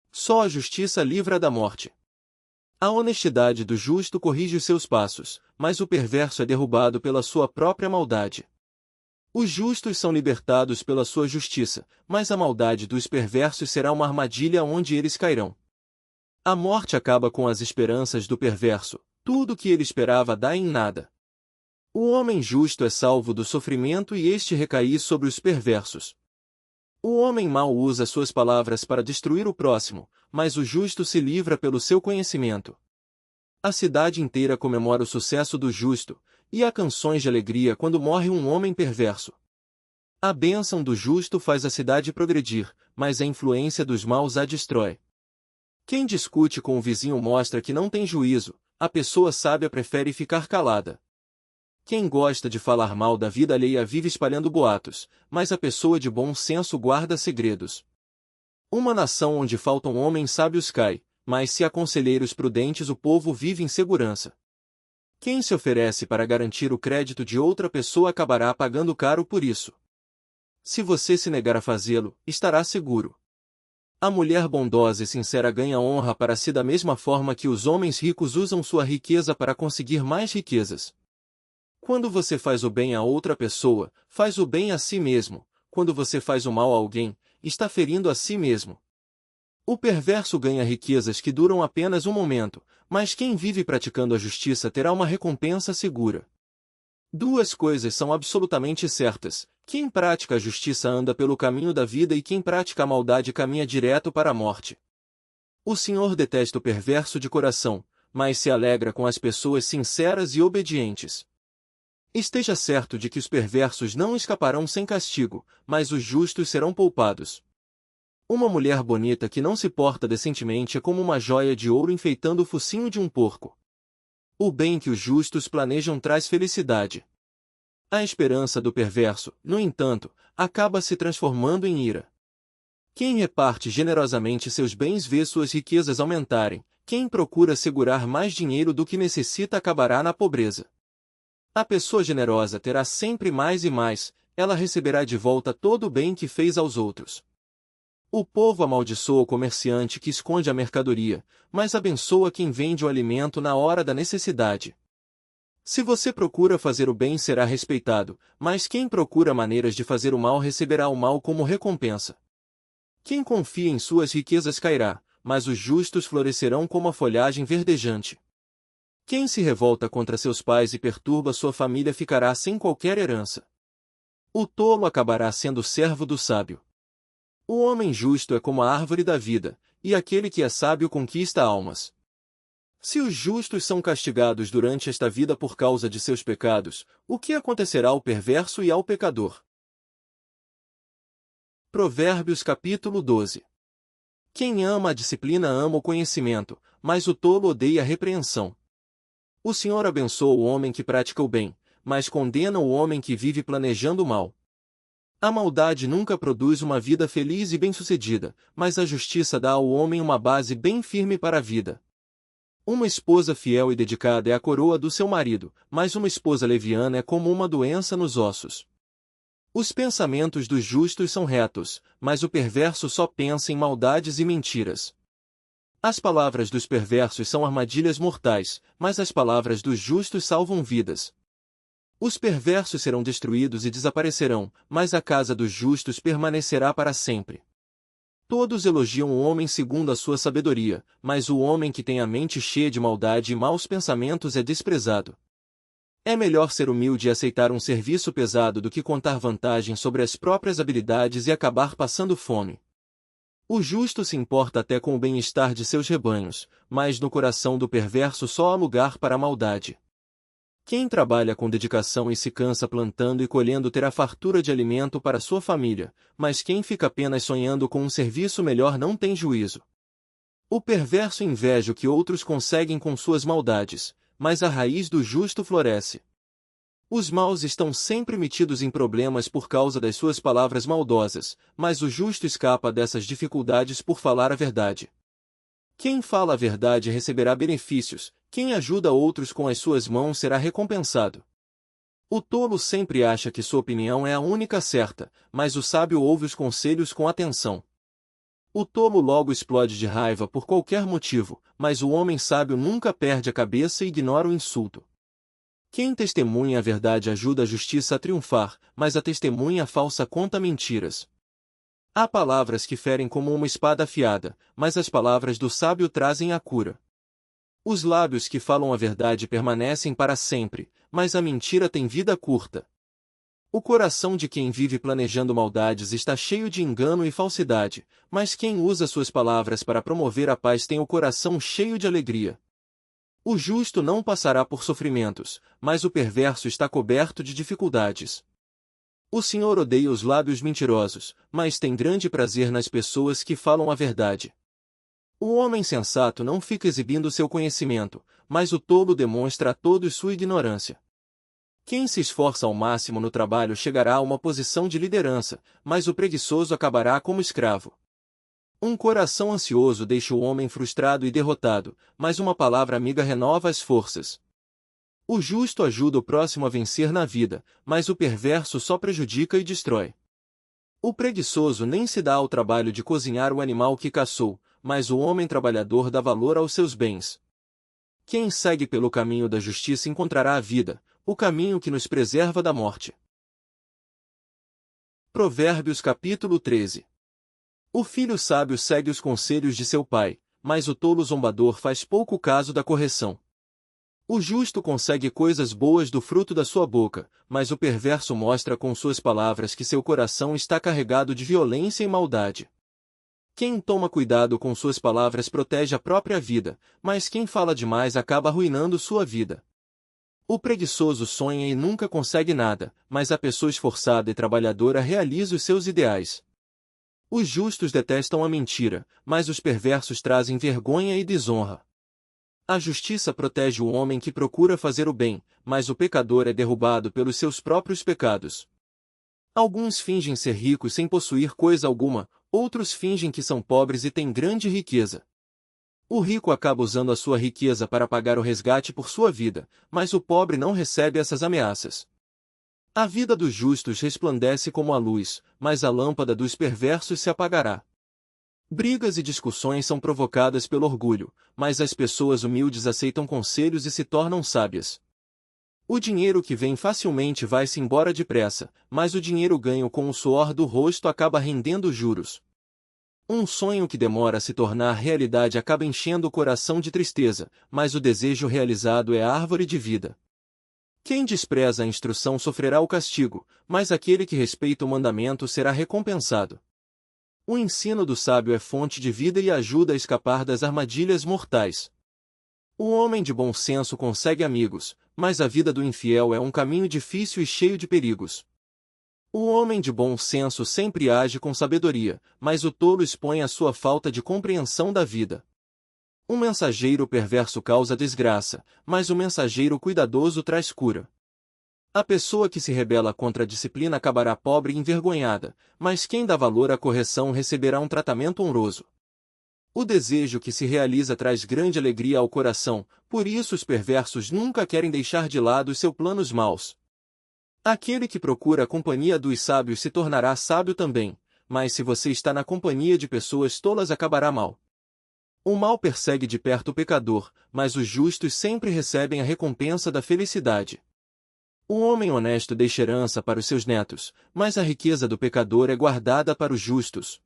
Só a justiça livra da morte. A honestidade do justo corrige os seus passos, mas o perverso é derrubado pela sua própria maldade. Os justos são libertados pela sua justiça, mas a maldade dos perversos será uma armadilha onde eles cairão. A morte acaba com as esperanças do perverso, tudo o que ele esperava dá em nada. O homem justo é salvo do sofrimento e este recai sobre os perversos. O homem mau usa suas palavras para destruir o próximo, mas o justo se livra pelo seu conhecimento. A cidade inteira comemora o sucesso do justo, e há canções de alegria quando morre um homem perverso. A bênção do justo faz a cidade progredir, mas a influência dos maus a destrói. Quem discute com o vizinho mostra que não tem juízo, a pessoa sábia prefere ficar calada. Quem gosta de falar mal da vida alheia vive espalhando boatos, mas a pessoa de bom senso guarda segredos. Uma nação onde faltam homens sábios cai, mas se há conselheiros prudentes o povo vive em segurança. Quem se oferece para garantir o crédito de outra pessoa acabará pagando caro por isso. Se você se negar a fazê-lo, estará seguro. A mulher bondosa e sincera ganha honra para si da mesma forma que os homens ricos usam sua riqueza para conseguir mais riquezas. Quando você faz o bem a outra pessoa, faz o bem a si mesmo. Quando você faz o mal a alguém, está ferindo a si mesmo. O perverso ganha riquezas que duram apenas um momento, mas quem vive praticando a justiça terá uma recompensa segura. Duas coisas são absolutamente certas: quem pratica a justiça anda pelo caminho da vida e quem pratica a maldade caminha direto para a morte. O Senhor detesta o perverso de coração, mas se alegra com as pessoas sinceras e obedientes. Esteja certo de que os perversos não escaparão sem castigo, mas os justos serão poupados. Uma mulher bonita que não se porta decentemente é como uma joia de ouro enfeitando o focinho de um porco. O bem que os justos planejam traz felicidade. A esperança do perverso, no entanto, acaba se transformando em ira. Quem reparte generosamente seus bens vê suas riquezas aumentarem, quem procura segurar mais dinheiro do que necessita acabará na pobreza. A pessoa generosa terá sempre mais e mais, ela receberá de volta todo o bem que fez aos outros. O povo amaldiçoa o comerciante que esconde a mercadoria, mas abençoa quem vende o alimento na hora da necessidade. Se você procura fazer o bem será respeitado, mas quem procura maneiras de fazer o mal receberá o mal como recompensa. Quem confia em suas riquezas cairá, mas os justos florescerão como a folhagem verdejante. Quem se revolta contra seus pais e perturba sua família ficará sem qualquer herança. O tolo acabará sendo servo do sábio. O homem justo é como a árvore da vida, e aquele que é sábio conquista almas. Se os justos são castigados durante esta vida por causa de seus pecados, o que acontecerá ao perverso e ao pecador? Provérbios capítulo 12. Quem ama a disciplina ama o conhecimento, mas o tolo odeia a repreensão. O Senhor abençoa o homem que pratica o bem, mas condena o homem que vive planejando o mal. A maldade nunca produz uma vida feliz e bem-sucedida, mas a justiça dá ao homem uma base bem firme para a vida. Uma esposa fiel e dedicada é a coroa do seu marido, mas uma esposa leviana é como uma doença nos ossos. Os pensamentos dos justos são retos, mas o perverso só pensa em maldades e mentiras. As palavras dos perversos são armadilhas mortais, mas as palavras dos justos salvam vidas. Os perversos serão destruídos e desaparecerão, mas a casa dos justos permanecerá para sempre. Todos elogiam o homem segundo a sua sabedoria, mas o homem que tem a mente cheia de maldade e maus pensamentos é desprezado. É melhor ser humilde e aceitar um serviço pesado do que contar vantagem sobre as próprias habilidades e acabar passando fome. O justo se importa até com o bem-estar de seus rebanhos, mas no coração do perverso só há lugar para a maldade. Quem trabalha com dedicação e se cansa plantando e colhendo terá fartura de alimento para sua família, mas quem fica apenas sonhando com um serviço melhor não tem juízo. O perverso inveja o que outros conseguem com suas maldades, mas a raiz do justo floresce. Os maus estão sempre metidos em problemas por causa das suas palavras maldosas, mas o justo escapa dessas dificuldades por falar a verdade. Quem fala a verdade receberá benefícios, quem ajuda outros com as suas mãos será recompensado. O tolo sempre acha que sua opinião é a única certa, mas o sábio ouve os conselhos com atenção. O tolo logo explode de raiva por qualquer motivo, mas o homem sábio nunca perde a cabeça e ignora o insulto. Quem testemunha a verdade ajuda a justiça a triunfar, mas a testemunha falsa conta mentiras. Há palavras que ferem como uma espada afiada, mas as palavras do sábio trazem a cura. Os lábios que falam a verdade permanecem para sempre, mas a mentira tem vida curta. O coração de quem vive planejando maldades está cheio de engano e falsidade, mas quem usa suas palavras para promover a paz tem o coração cheio de alegria. O justo não passará por sofrimentos, mas o perverso está coberto de dificuldades. O Senhor odeia os lábios mentirosos, mas tem grande prazer nas pessoas que falam a verdade. O homem sensato não fica exibindo seu conhecimento, mas o tolo demonstra a todos sua ignorância. Quem se esforça ao máximo no trabalho chegará a uma posição de liderança, mas o preguiçoso acabará como escravo. Um coração ansioso deixa o homem frustrado e derrotado, mas uma palavra amiga renova as forças. O justo ajuda o próximo a vencer na vida, mas o perverso só prejudica e destrói. O preguiçoso nem se dá ao trabalho de cozinhar o animal que caçou, mas o homem trabalhador dá valor aos seus bens. Quem segue pelo caminho da justiça encontrará a vida, o caminho que nos preserva da morte. Provérbios capítulo 13. O filho sábio segue os conselhos de seu pai, mas o tolo zombador faz pouco caso da correção. O justo consegue coisas boas do fruto da sua boca, mas o perverso mostra com suas palavras que seu coração está carregado de violência e maldade. Quem toma cuidado com suas palavras protege a própria vida, mas quem fala demais acaba arruinando sua vida. O preguiçoso sonha e nunca consegue nada, mas a pessoa esforçada e trabalhadora realiza os seus ideais. Os justos detestam a mentira, mas os perversos trazem vergonha e desonra. A justiça protege o homem que procura fazer o bem, mas o pecador é derrubado pelos seus próprios pecados. Alguns fingem ser ricos sem possuir coisa alguma, outros fingem que são pobres e têm grande riqueza. O rico acaba usando a sua riqueza para pagar o resgate por sua vida, mas o pobre não recebe essas ameaças. A vida dos justos resplandece como a luz, mas a lâmpada dos perversos se apagará. Brigas e discussões são provocadas pelo orgulho, mas as pessoas humildes aceitam conselhos e se tornam sábias. O dinheiro que vem facilmente vai-se embora depressa, mas o dinheiro ganho com o suor do rosto acaba rendendo juros. Um sonho que demora a se tornar realidade acaba enchendo o coração de tristeza, mas o desejo realizado é a árvore de vida. Quem despreza a instrução sofrerá o castigo, mas aquele que respeita o mandamento será recompensado. O ensino do sábio é fonte de vida e ajuda a escapar das armadilhas mortais. O homem de bom senso consegue amigos, mas a vida do infiel é um caminho difícil e cheio de perigos. O homem de bom senso sempre age com sabedoria, mas o tolo expõe a sua falta de compreensão da vida. Um mensageiro perverso causa desgraça, mas o mensageiro cuidadoso traz cura. A pessoa que se rebela contra a disciplina acabará pobre e envergonhada, mas quem dá valor à correção receberá um tratamento honroso. O desejo que se realiza traz grande alegria ao coração, por isso os perversos nunca querem deixar de lado os seus planos maus. Aquele que procura a companhia dos sábios se tornará sábio também, mas se você está na companhia de pessoas tolas acabará mal. O mal persegue de perto o pecador, mas os justos sempre recebem a recompensa da felicidade. O homem honesto deixa herança para os seus netos, mas a riqueza do pecador é guardada para os justos.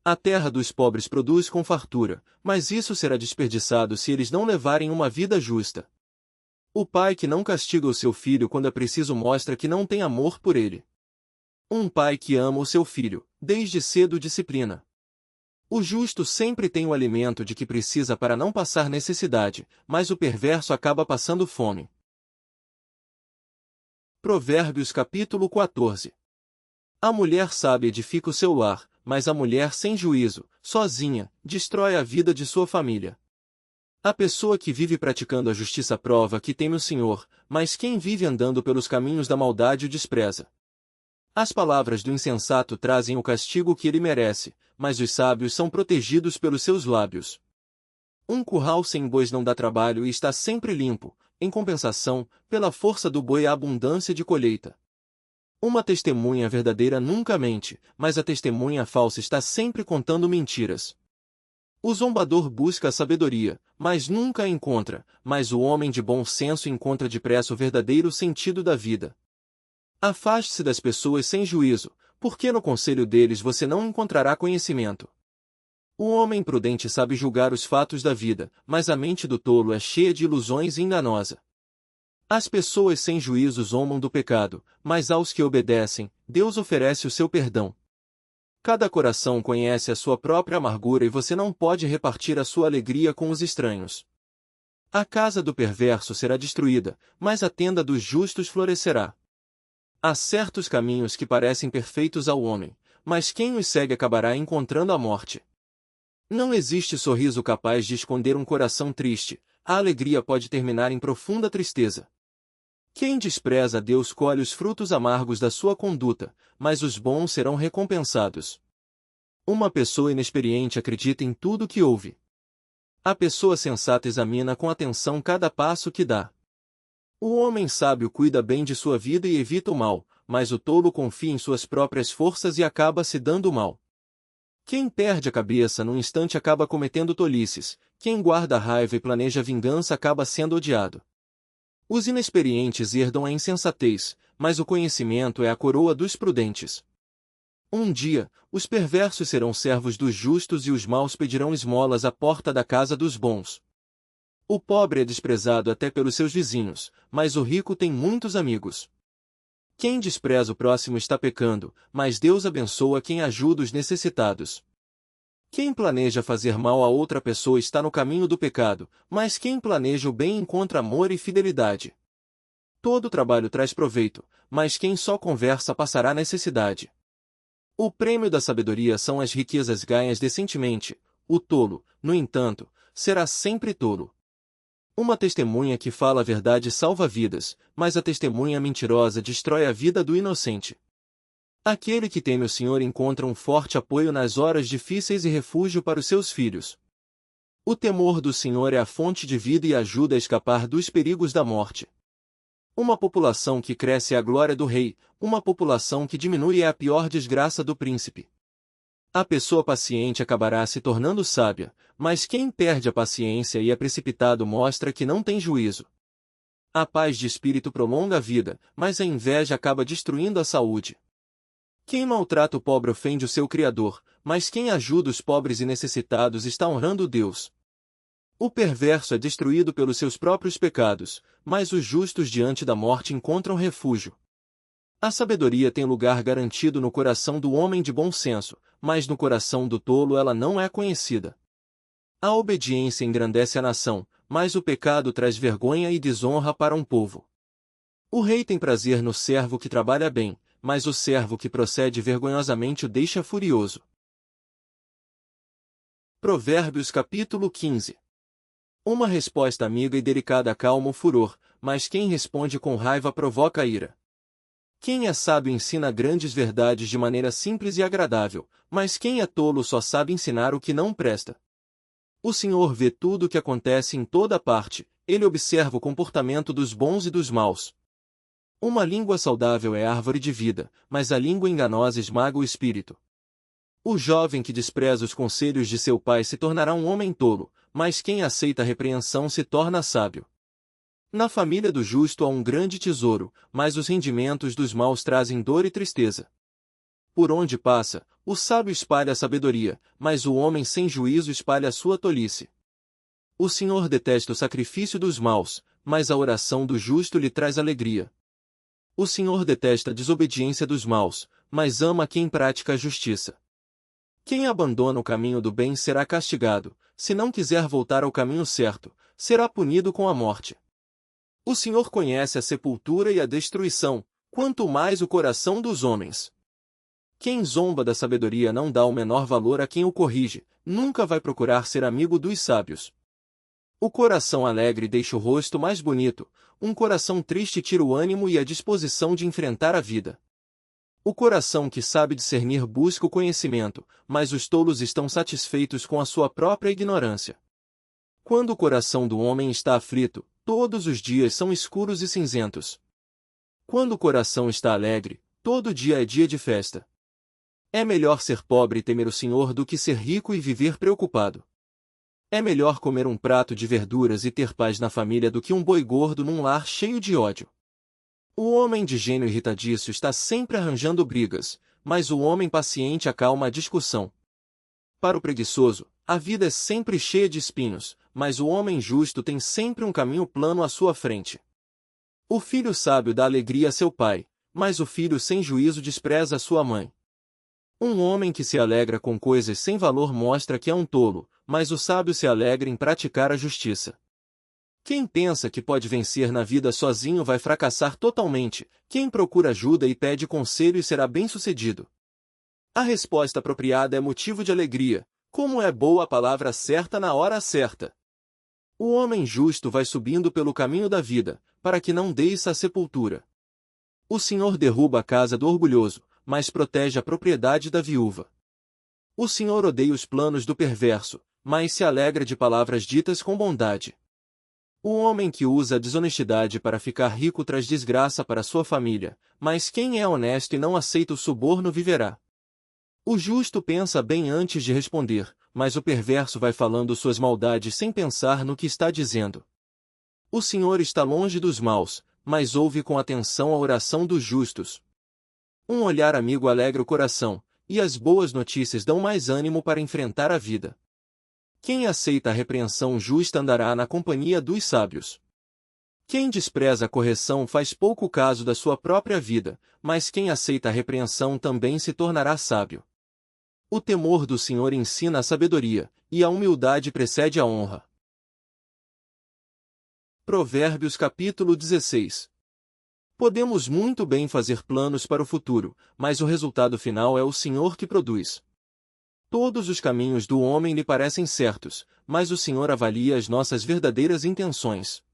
A terra dos pobres produz com fartura, mas isso será desperdiçado se eles não levarem uma vida justa. O pai que não castiga o seu filho quando é preciso mostra que não tem amor por ele. Um pai que ama o seu filho, desde cedo disciplina. O justo sempre tem o alimento de que precisa para não passar necessidade, mas o perverso acaba passando fome. Provérbios capítulo 14. A mulher sábia edifica o seu lar, mas a mulher sem juízo, sozinha, destrói a vida de sua família. A pessoa que vive praticando a justiça prova que teme o Senhor, mas quem vive andando pelos caminhos da maldade o despreza. As palavras do insensato trazem o castigo que ele merece, mas os sábios são protegidos pelos seus lábios. Um curral sem bois não dá trabalho e está sempre limpo, em compensação, pela força do boi há abundância de colheita. Uma testemunha verdadeira nunca mente, mas a testemunha falsa está sempre contando mentiras. O zombador busca a sabedoria, mas nunca a encontra, mas o homem de bom senso encontra depressa o verdadeiro sentido da vida. Afaste-se das pessoas sem juízo, porque no conselho deles você não encontrará conhecimento. O homem prudente sabe julgar os fatos da vida, mas a mente do tolo é cheia de ilusões e enganosa. As pessoas sem juízo zombam do pecado, mas aos que obedecem, Deus oferece o seu perdão. Cada coração conhece a sua própria amargura e você não pode repartir a sua alegria com os estranhos. A casa do perverso será destruída, mas a tenda dos justos florescerá. Há certos caminhos que parecem perfeitos ao homem, mas quem os segue acabará encontrando a morte. Não existe sorriso capaz de esconder um coração triste, a alegria pode terminar em profunda tristeza. Quem despreza a Deus colhe os frutos amargos da sua conduta, mas os bons serão recompensados. Uma pessoa inexperiente acredita em tudo que ouve. A pessoa sensata examina com atenção cada passo que dá. O homem sábio cuida bem de sua vida e evita o mal, mas o tolo confia em suas próprias forças e acaba se dando mal. Quem perde a cabeça num instante acaba cometendo tolices, quem guarda raiva e planeja vingança acaba sendo odiado. Os inexperientes herdam a insensatez, mas o conhecimento é a coroa dos prudentes. Um dia, os perversos serão servos dos justos e os maus pedirão esmolas à porta da casa dos bons. O pobre é desprezado até pelos seus vizinhos, mas o rico tem muitos amigos. Quem despreza o próximo está pecando, mas Deus abençoa quem ajuda os necessitados. Quem planeja fazer mal a outra pessoa está no caminho do pecado, mas quem planeja o bem encontra amor e fidelidade. Todo trabalho traz proveito, mas quem só conversa passará necessidade. O prêmio da sabedoria são as riquezas ganhas decentemente. O tolo, no entanto, será sempre tolo. Uma testemunha que fala a verdade salva vidas, mas a testemunha mentirosa destrói a vida do inocente. Aquele que teme o Senhor encontra um forte apoio nas horas difíceis e refúgio para os seus filhos. O temor do Senhor é a fonte de vida e ajuda a escapar dos perigos da morte. Uma população que cresce é a glória do rei, uma população que diminui é a pior desgraça do príncipe. A pessoa paciente acabará se tornando sábia, mas quem perde a paciência e é precipitado mostra que não tem juízo. A paz de espírito prolonga a vida, mas a inveja acaba destruindo a saúde. Quem maltrata o pobre ofende o seu Criador, mas quem ajuda os pobres e necessitados está honrando Deus. O perverso é destruído pelos seus próprios pecados, mas os justos diante da morte encontram refúgio. A sabedoria tem lugar garantido no coração do homem de bom senso, mas no coração do tolo ela não é conhecida. A obediência engrandece a nação, mas o pecado traz vergonha e desonra para um povo. O rei tem prazer no servo que trabalha bem, mas o servo que procede vergonhosamente o deixa furioso. Provérbios capítulo 15. Uma resposta amiga e delicada acalma o furor, mas quem responde com raiva provoca ira. Quem é sábio ensina grandes verdades de maneira simples e agradável, mas quem é tolo só sabe ensinar o que não presta. O Senhor vê tudo o que acontece em toda parte, ele observa o comportamento dos bons e dos maus. Uma língua saudável é árvore de vida, mas a língua enganosa esmaga o espírito. O jovem que despreza os conselhos de seu pai se tornará um homem tolo, mas quem aceita a repreensão se torna sábio. Na família do justo há um grande tesouro, mas os rendimentos dos maus trazem dor e tristeza. Por onde passa, o sábio espalha a sabedoria, mas o homem sem juízo espalha a sua tolice. O Senhor detesta o sacrifício dos maus, mas a oração do justo lhe traz alegria. O Senhor detesta a desobediência dos maus, mas ama quem pratica a justiça. Quem abandona o caminho do bem será castigado, se não quiser voltar ao caminho certo, será punido com a morte. O Senhor conhece a sepultura e a destruição, quanto mais o coração dos homens. Quem zomba da sabedoria não dá o menor valor a quem o corrige, nunca vai procurar ser amigo dos sábios. O coração alegre deixa o rosto mais bonito, um coração triste tira o ânimo e a disposição de enfrentar a vida. O coração que sabe discernir busca o conhecimento, mas os tolos estão satisfeitos com a sua própria ignorância. Quando o coração do homem está aflito, todos os dias são escuros e cinzentos. Quando o coração está alegre, todo dia é dia de festa. É melhor ser pobre e temer o Senhor do que ser rico e viver preocupado. É melhor comer um prato de verduras e ter paz na família do que um boi gordo num lar cheio de ódio. O homem de gênio irritadiço está sempre arranjando brigas, mas o homem paciente acalma a discussão. Para o preguiçoso, a vida é sempre cheia de espinhos, mas o homem justo tem sempre um caminho plano à sua frente. O filho sábio dá alegria a seu pai, mas o filho sem juízo despreza a sua mãe. Um homem que se alegra com coisas sem valor mostra que é um tolo, mas o sábio se alegra em praticar a justiça. Quem pensa que pode vencer na vida sozinho vai fracassar totalmente, quem procura ajuda e pede conselho será bem-sucedido. A resposta apropriada é motivo de alegria, como é boa a palavra certa na hora certa. O homem justo vai subindo pelo caminho da vida, para que não desça à sepultura. O Senhor derruba a casa do orgulhoso, mas protege a propriedade da viúva. O Senhor odeia os planos do perverso, mas se alegra de palavras ditas com bondade. O homem que usa a desonestidade para ficar rico traz desgraça para sua família, mas quem é honesto e não aceita o suborno viverá. O justo pensa bem antes de responder, mas o perverso vai falando suas maldades sem pensar no que está dizendo. O Senhor está longe dos maus, mas ouve com atenção a oração dos justos. Um olhar amigo alegra o coração, e as boas notícias dão mais ânimo para enfrentar a vida. Quem aceita a repreensão justa andará na companhia dos sábios. Quem despreza a correção faz pouco caso da sua própria vida, mas quem aceita a repreensão também se tornará sábio. O temor do Senhor ensina a sabedoria, e a humildade precede a honra. Provérbios capítulo 16. Podemos muito bem fazer planos para o futuro, mas o resultado final é o Senhor que produz. Todos os caminhos do homem lhe parecem certos, mas o Senhor avalia as nossas verdadeiras intenções.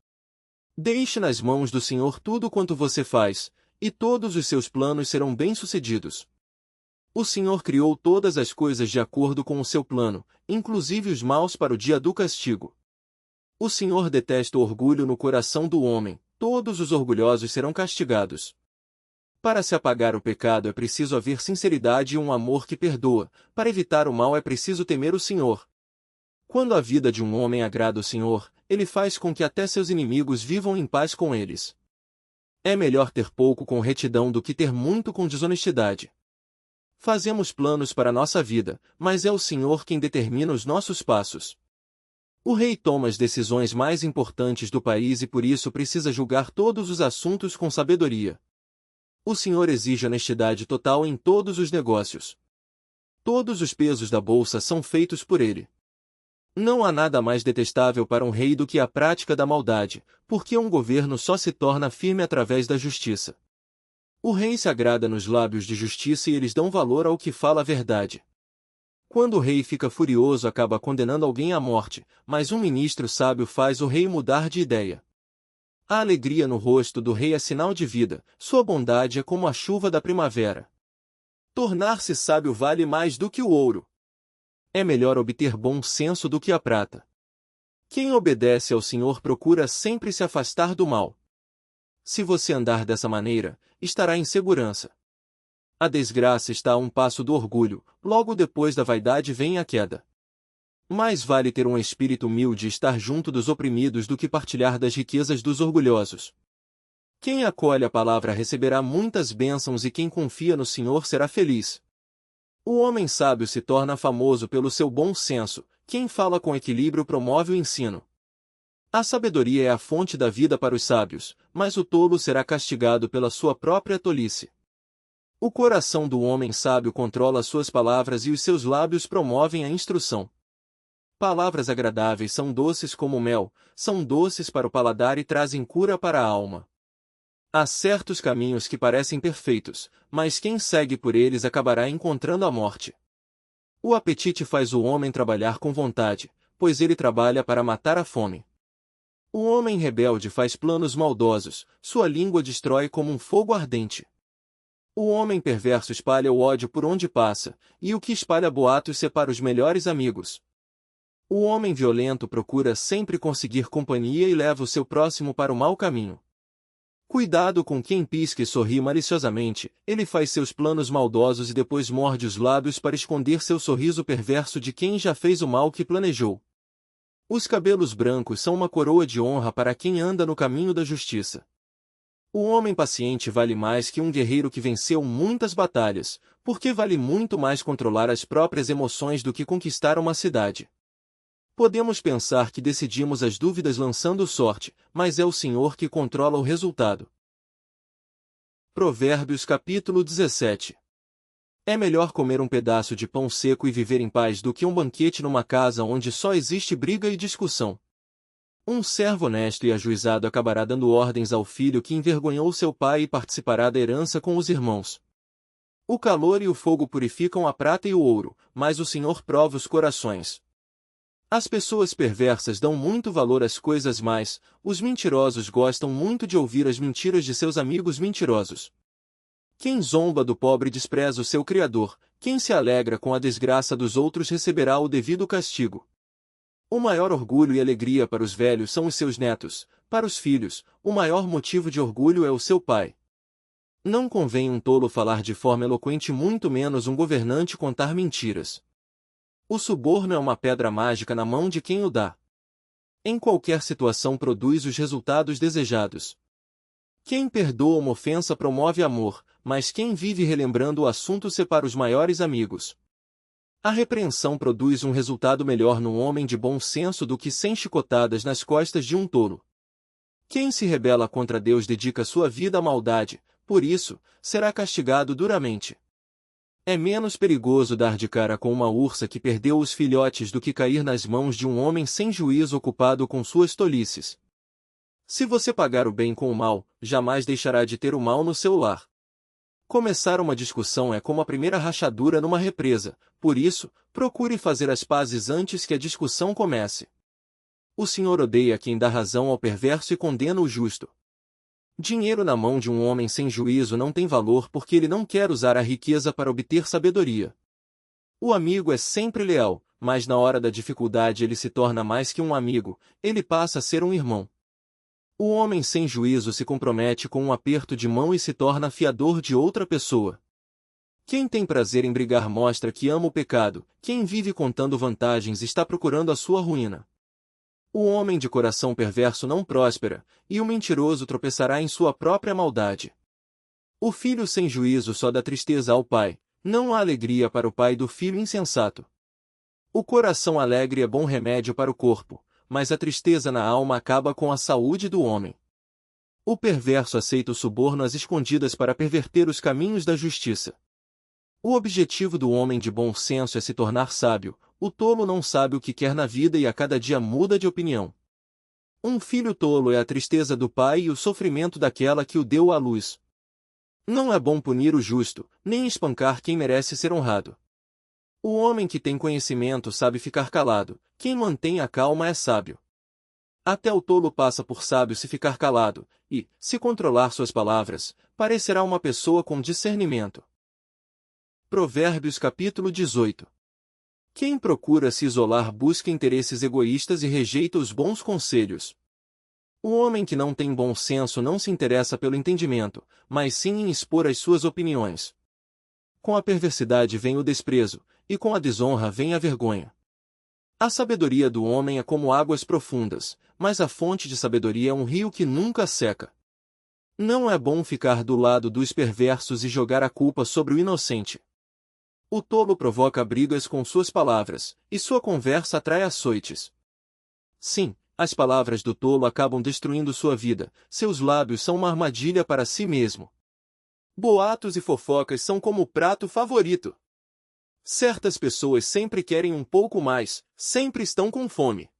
Deixe nas mãos do Senhor tudo quanto você faz, e todos os seus planos serão bem-sucedidos. O Senhor criou todas as coisas de acordo com o seu plano, inclusive os maus para o dia do castigo. O Senhor detesta o orgulho no coração do homem, todos os orgulhosos serão castigados. Para se apagar o pecado é preciso haver sinceridade e um amor que perdoa, para evitar o mal é preciso temer o Senhor. Quando a vida de um homem agrada o Senhor, ele faz com que até seus inimigos vivam em paz com eles. É melhor ter pouco com retidão do que ter muito com desonestidade. Fazemos planos para nossa vida, mas é o Senhor quem determina os nossos passos. O rei toma as decisões mais importantes do país e por isso precisa julgar todos os assuntos com sabedoria. O Senhor exige honestidade total em todos os negócios. Todos os pesos da bolsa são feitos por ele. Não há nada mais detestável para um rei do que a prática da maldade, porque um governo só se torna firme através da justiça. O rei se agrada nos lábios de justiça e eles dão valor ao que fala a verdade. Quando o rei fica furioso acaba condenando alguém à morte, mas um ministro sábio faz o rei mudar de ideia. A alegria no rosto do rei é sinal de vida, sua bondade é como a chuva da primavera. Tornar-se sábio vale mais do que o ouro. É melhor obter bom senso do que a prata. Quem obedece ao Senhor procura sempre se afastar do mal. Se você andar dessa maneira, estará em segurança. A desgraça está a um passo do orgulho, logo depois da vaidade vem a queda. Mais vale ter um espírito humilde e estar junto dos oprimidos do que partilhar das riquezas dos orgulhosos. Quem acolhe a palavra receberá muitas bênçãos e quem confia no Senhor será feliz. O homem sábio se torna famoso pelo seu bom senso, quem fala com equilíbrio promove o ensino. A sabedoria é a fonte da vida para os sábios, mas o tolo será castigado pela sua própria tolice. O coração do homem sábio controla suas palavras e os seus lábios promovem a instrução. Palavras agradáveis são doces como o mel, são doces para o paladar e trazem cura para a alma. Há certos caminhos que parecem perfeitos, mas quem segue por eles acabará encontrando a morte. O apetite faz o homem trabalhar com vontade, pois ele trabalha para matar a fome. O homem rebelde faz planos maldosos, sua língua destrói como um fogo ardente. O homem perverso espalha o ódio por onde passa, e o que espalha boatos separa os melhores amigos. O homem violento procura sempre conseguir companhia e leva o seu próximo para o mau caminho. Cuidado com quem pisca e sorri maliciosamente, ele faz seus planos maldosos e depois morde os lábios para esconder seu sorriso perverso de quem já fez o mal que planejou. Os cabelos brancos são uma coroa de honra para quem anda no caminho da justiça. O homem paciente vale mais que um guerreiro que venceu muitas batalhas, porque vale muito mais controlar as próprias emoções do que conquistar uma cidade. Podemos pensar que decidimos as dúvidas lançando sorte, mas é o Senhor que controla o resultado. Provérbios capítulo 17. É melhor comer um pedaço de pão seco e viver em paz do que um banquete numa casa onde só existe briga e discussão. Um servo honesto e ajuizado acabará dando ordens ao filho que envergonhou seu pai e participará da herança com os irmãos. O calor e o fogo purificam a prata e o ouro, mas o Senhor prova os corações. As pessoas perversas dão muito valor às coisas más, os mentirosos gostam muito de ouvir as mentiras de seus amigos mentirosos. Quem zomba do pobre despreza o seu Criador, quem se alegra com a desgraça dos outros receberá o devido castigo. O maior orgulho e alegria para os velhos são os seus netos, para os filhos, o maior motivo de orgulho é o seu pai. Não convém um tolo falar de forma eloquente, muito menos um governante contar mentiras. O suborno é uma pedra mágica na mão de quem o dá. Em qualquer situação produz os resultados desejados. Quem perdoa uma ofensa promove amor, mas quem vive relembrando o assunto separa os maiores amigos. A repreensão produz um resultado melhor num homem de bom senso do que 100 chicotadas nas costas de um tolo. Quem se rebela contra Deus dedica sua vida à maldade, por isso, será castigado duramente. É menos perigoso dar de cara com uma ursa que perdeu os filhotes do que cair nas mãos de um homem sem juízo ocupado com suas tolices. Se você pagar o bem com o mal, jamais deixará de ter o mal no seu lar. Começar uma discussão é como a primeira rachadura numa represa, por isso, procure fazer as pazes antes que a discussão comece. O Senhor odeia quem dá razão ao perverso e condena o justo. Dinheiro na mão de um homem sem juízo não tem valor porque ele não quer usar a riqueza para obter sabedoria. O amigo é sempre leal, mas na hora da dificuldade ele se torna mais que um amigo, ele passa a ser um irmão. O homem sem juízo se compromete com um aperto de mão e se torna fiador de outra pessoa. Quem tem prazer em brigar mostra que ama o pecado, quem vive contando vantagens está procurando a sua ruína. O homem de coração perverso não prospera, e o mentiroso tropeçará em sua própria maldade. O filho sem juízo só dá tristeza ao pai, não há alegria para o pai do filho insensato. O coração alegre é bom remédio para o corpo, mas a tristeza na alma acaba com a saúde do homem. O perverso aceita o suborno às escondidas para perverter os caminhos da justiça. O objetivo do homem de bom senso é se tornar sábio, o tolo não sabe o que quer na vida e a cada dia muda de opinião. Um filho tolo é a tristeza do pai e o sofrimento daquela que o deu à luz. Não é bom punir o justo, nem espancar quem merece ser honrado. O homem que tem conhecimento sabe ficar calado, quem mantém a calma é sábio. Até o tolo passa por sábio se ficar calado, e, se controlar suas palavras, parecerá uma pessoa com discernimento. Provérbios capítulo 18. Quem procura se isolar busca interesses egoístas e rejeita os bons conselhos. O homem que não tem bom senso não se interessa pelo entendimento, mas sim em expor as suas opiniões. Com a perversidade vem o desprezo, e com a desonra vem a vergonha. A sabedoria do homem é como águas profundas, mas a fonte de sabedoria é um rio que nunca seca. Não é bom ficar do lado dos perversos e jogar a culpa sobre o inocente. O tolo provoca brigas com suas palavras, e sua conversa atrai açoites. Sim, as palavras do tolo acabam destruindo sua vida, seus lábios são uma armadilha para si mesmo. Boatos e fofocas são como o prato favorito. Certas pessoas sempre querem um pouco mais, sempre estão com fome.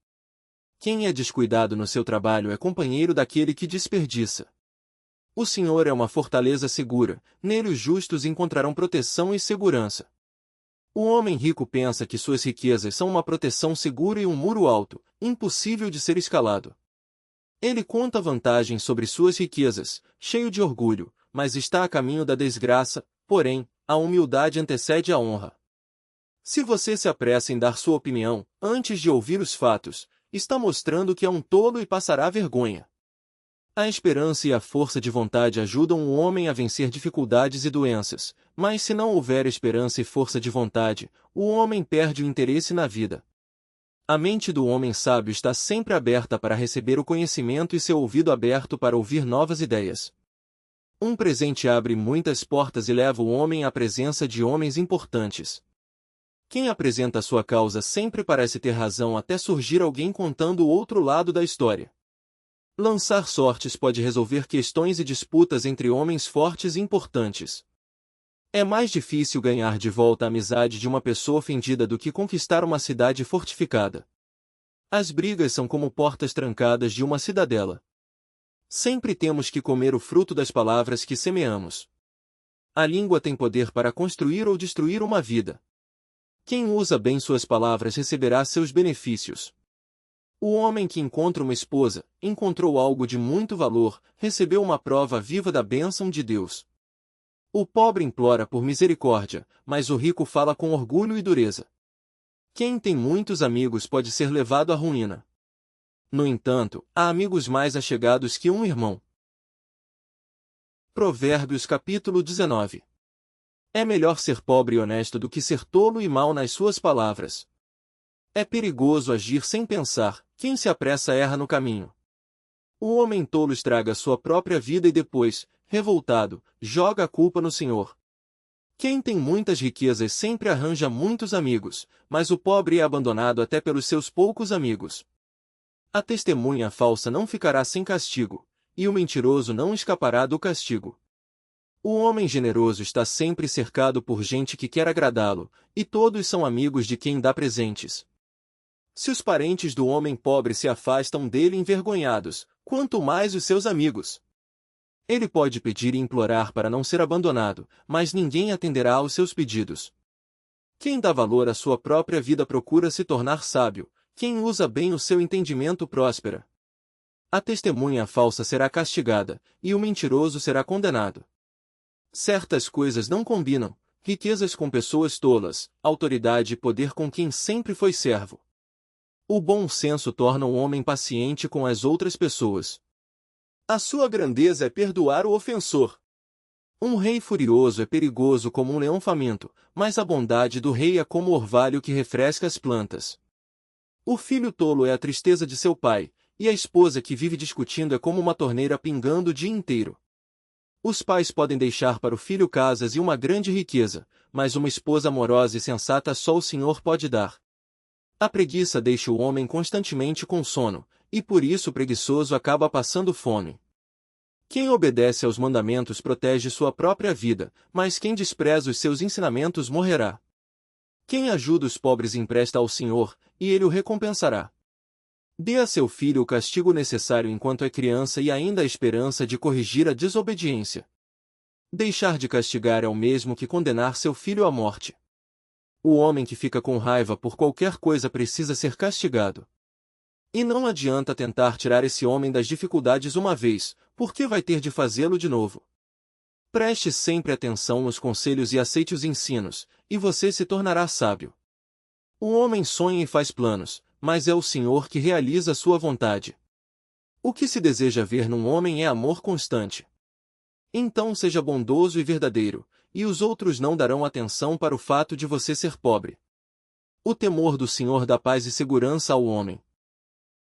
Quem é descuidado no seu trabalho é companheiro daquele que desperdiça. O Senhor é uma fortaleza segura, nele os justos encontrarão proteção e segurança. O homem rico pensa que suas riquezas são uma proteção segura e um muro alto, impossível de ser escalado. Ele conta vantagens sobre suas riquezas, cheio de orgulho, mas está a caminho da desgraça, porém, a humildade antecede a honra. Se você se apressa em dar sua opinião, antes de ouvir os fatos, está mostrando que é um tolo e passará vergonha. A esperança e a força de vontade ajudam o homem a vencer dificuldades e doenças, mas se não houver esperança e força de vontade, o homem perde o interesse na vida. A mente do homem sábio está sempre aberta para receber o conhecimento e seu ouvido aberto para ouvir novas ideias. Um presente abre muitas portas e leva o homem à presença de homens importantes. Quem apresenta sua causa sempre parece ter razão até surgir alguém contando o outro lado da história. Lançar sortes pode resolver questões e disputas entre homens fortes e importantes. É mais difícil ganhar de volta a amizade de uma pessoa ofendida do que conquistar uma cidade fortificada. As brigas são como portas trancadas de uma cidadela. Sempre temos que comer o fruto das palavras que semeamos. A língua tem poder para construir ou destruir uma vida. Quem usa bem suas palavras receberá seus benefícios. O homem que encontra uma esposa, encontrou algo de muito valor, recebeu uma prova viva da bênção de Deus. O pobre implora por misericórdia, mas o rico fala com orgulho e dureza. Quem tem muitos amigos pode ser levado à ruína. No entanto, há amigos mais achegados que um irmão. Provérbios capítulo 19. É melhor ser pobre e honesto do que ser tolo e mau nas suas palavras. É perigoso agir sem pensar, quem se apressa erra no caminho. O homem tolo estraga sua própria vida e depois, revoltado, joga a culpa no Senhor. Quem tem muitas riquezas sempre arranja muitos amigos, mas o pobre é abandonado até pelos seus poucos amigos. A testemunha falsa não ficará sem castigo, e o mentiroso não escapará do castigo. O homem generoso está sempre cercado por gente que quer agradá-lo, e todos são amigos de quem dá presentes. Se os parentes do homem pobre se afastam dele envergonhados, quanto mais os seus amigos. Ele pode pedir e implorar para não ser abandonado, mas ninguém atenderá aos seus pedidos. Quem dá valor à sua própria vida procura se tornar sábio, quem usa bem o seu entendimento próspera. A testemunha falsa será castigada, e o mentiroso será condenado. Certas coisas não combinam, riquezas com pessoas tolas, autoridade e poder com quem sempre foi servo. O bom senso torna o homem paciente com as outras pessoas. A sua grandeza é perdoar o ofensor. Um rei furioso é perigoso como um leão faminto, mas a bondade do rei é como o orvalho que refresca as plantas. O filho tolo é a tristeza de seu pai, e a esposa que vive discutindo é como uma torneira pingando o dia inteiro. Os pais podem deixar para o filho casas e uma grande riqueza, mas uma esposa amorosa e sensata só o Senhor pode dar. A preguiça deixa o homem constantemente com sono, e por isso o preguiçoso acaba passando fome. Quem obedece aos mandamentos protege sua própria vida, mas quem despreza os seus ensinamentos morrerá. Quem ajuda os pobres empresta ao Senhor, e ele o recompensará. Dê a seu filho o castigo necessário enquanto é criança e ainda a esperança de corrigir a desobediência. Deixar de castigar é o mesmo que condenar seu filho à morte. O homem que fica com raiva por qualquer coisa precisa ser castigado. E não adianta tentar tirar esse homem das dificuldades uma vez, porque vai ter de fazê-lo de novo. Preste sempre atenção nos conselhos e aceite os ensinos, e você se tornará sábio. O homem sonha e faz planos, mas é o Senhor que realiza sua vontade. O que se deseja ver num homem é amor constante. Então seja bondoso e verdadeiro, e os outros não darão atenção para o fato de você ser pobre. O temor do Senhor dá paz e segurança ao homem.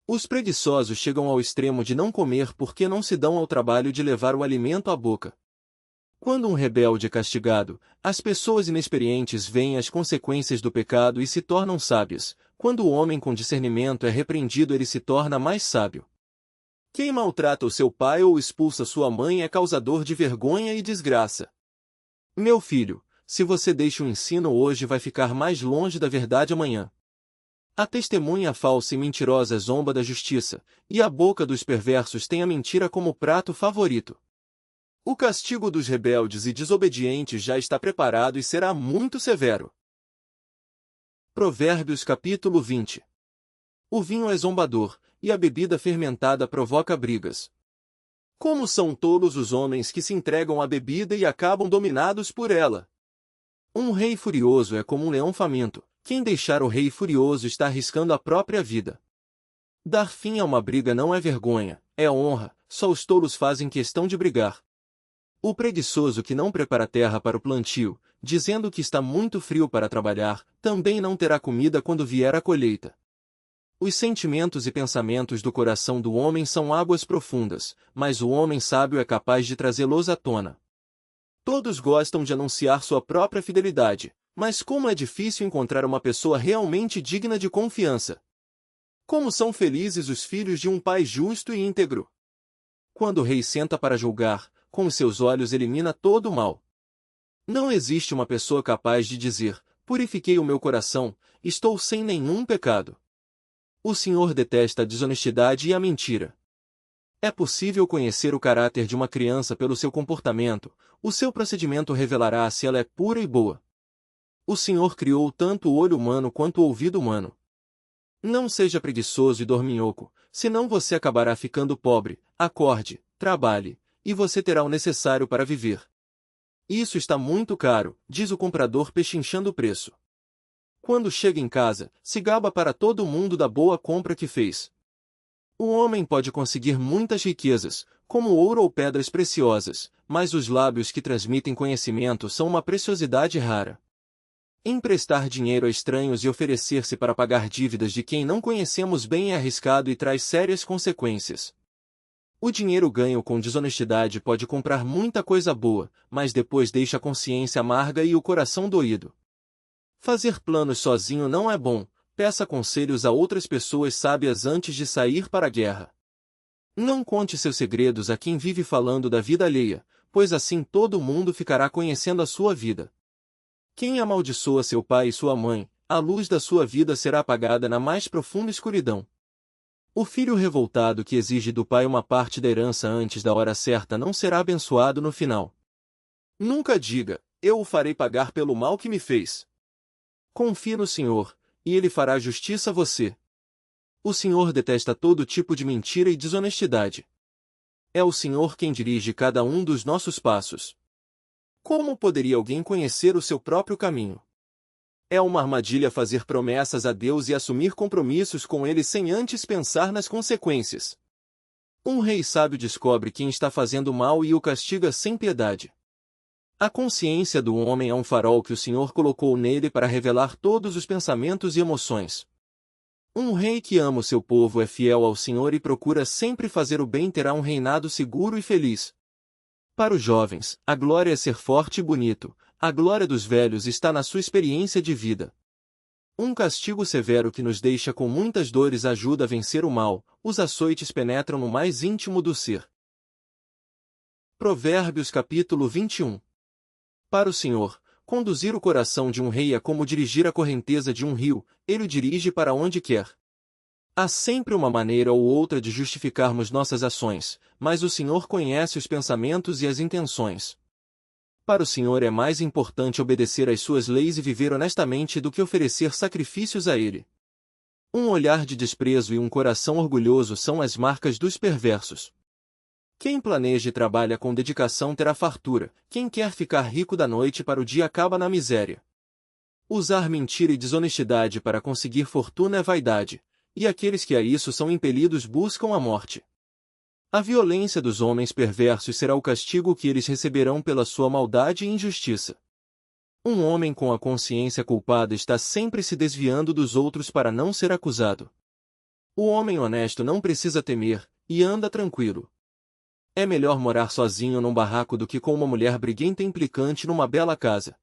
Os preguiçosos chegam ao extremo de não comer porque não se dão ao trabalho de levar o alimento à boca. Quando um rebelde é castigado, as pessoas inexperientes veem as consequências do pecado e se tornam sábias. Quando o homem com discernimento é repreendido, ele se torna mais sábio. Quem maltrata o seu pai ou expulsa sua mãe é causador de vergonha e desgraça. Meu filho, se você deixa o ensino hoje, vai ficar mais longe da verdade amanhã. A testemunha falsa e mentirosa zomba da justiça, e a boca dos perversos tem a mentira como prato favorito. O castigo dos rebeldes e desobedientes já está preparado e será muito severo. Provérbios capítulo 20. O vinho é zombador, e a bebida fermentada provoca brigas. Como são tolos os homens que se entregam à bebida e acabam dominados por ela. Um rei furioso é como um leão faminto. Quem deixar o rei furioso está arriscando a própria vida. Dar fim a uma briga não é vergonha, é honra, só os tolos fazem questão de brigar. O preguiçoso que não prepara a terra para o plantio, dizendo que está muito frio para trabalhar, também não terá comida quando vier a colheita. Os sentimentos e pensamentos do coração do homem são águas profundas, mas o homem sábio é capaz de trazê-los à tona. Todos gostam de anunciar sua própria fidelidade, mas como é difícil encontrar uma pessoa realmente digna de confiança. Como são felizes os filhos de um pai justo e íntegro. Quando o rei senta para julgar, com os seus olhos elimina todo o mal. Não existe uma pessoa capaz de dizer, purifiquei o meu coração, estou sem nenhum pecado. O Senhor detesta a desonestidade e a mentira. É possível conhecer o caráter de uma criança pelo seu comportamento, o seu procedimento revelará se ela é pura e boa. O Senhor criou tanto o olho humano quanto o ouvido humano. Não seja preguiçoso e dorminhoco, senão você acabará ficando pobre. Acorde, trabalhe, e você terá o necessário para viver. Isso está muito caro, diz o comprador pechinchando o preço. Quando chega em casa, se gaba para todo mundo da boa compra que fez. O homem pode conseguir muitas riquezas, como ouro ou pedras preciosas, mas os lábios que transmitem conhecimento são uma preciosidade rara. Emprestar dinheiro a estranhos e oferecer-se para pagar dívidas de quem não conhecemos bem é arriscado e traz sérias consequências. O dinheiro ganho com desonestidade pode comprar muita coisa boa, mas depois deixa a consciência amarga e o coração doído. Fazer planos sozinho não é bom, peça conselhos a outras pessoas sábias antes de sair para a guerra. Não conte seus segredos a quem vive falando da vida alheia, pois assim todo mundo ficará conhecendo a sua vida. Quem amaldiçoa seu pai e sua mãe, a luz da sua vida será apagada na mais profunda escuridão. O filho revoltado que exige do pai uma parte da herança antes da hora certa não será abençoado no final. Nunca diga, eu o farei pagar pelo mal que me fez. Confie no Senhor, e Ele fará justiça a você. O Senhor detesta todo tipo de mentira e desonestidade. É o Senhor quem dirige cada um dos nossos passos. Como poderia alguém conhecer o seu próprio caminho? É uma armadilha fazer promessas a Deus e assumir compromissos com Ele sem antes pensar nas consequências. Um rei sábio descobre quem está fazendo mal e o castiga sem piedade. A consciência do homem é um farol que o Senhor colocou nele para revelar todos os pensamentos e emoções. Um rei que ama o seu povo é fiel ao Senhor e procura sempre fazer o bem terá um reinado seguro e feliz. Para os jovens, a glória é ser forte e bonito, a glória dos velhos está na sua experiência de vida. Um castigo severo que nos deixa com muitas dores ajuda a vencer o mal, os açoites penetram no mais íntimo do ser. Provérbios capítulo 21. Para o Senhor, conduzir o coração de um rei é como dirigir a correnteza de um rio, ele o dirige para onde quer. Há sempre uma maneira ou outra de justificarmos nossas ações, mas o Senhor conhece os pensamentos e as intenções. Para o Senhor é mais importante obedecer às suas leis e viver honestamente do que oferecer sacrifícios a Ele. Um olhar de desprezo e um coração orgulhoso são as marcas dos perversos. Quem planeja e trabalha com dedicação terá fartura, quem quer ficar rico da noite para o dia acaba na miséria. Usar mentira e desonestidade para conseguir fortuna é vaidade, e aqueles que a isso são impelidos buscam a morte. A violência dos homens perversos será o castigo que eles receberão pela sua maldade e injustiça. Um homem com a consciência culpada está sempre se desviando dos outros para não ser acusado. O homem honesto não precisa temer, e anda tranquilo. É melhor morar sozinho num barraco do que com uma mulher briguenta e implicante numa bela casa.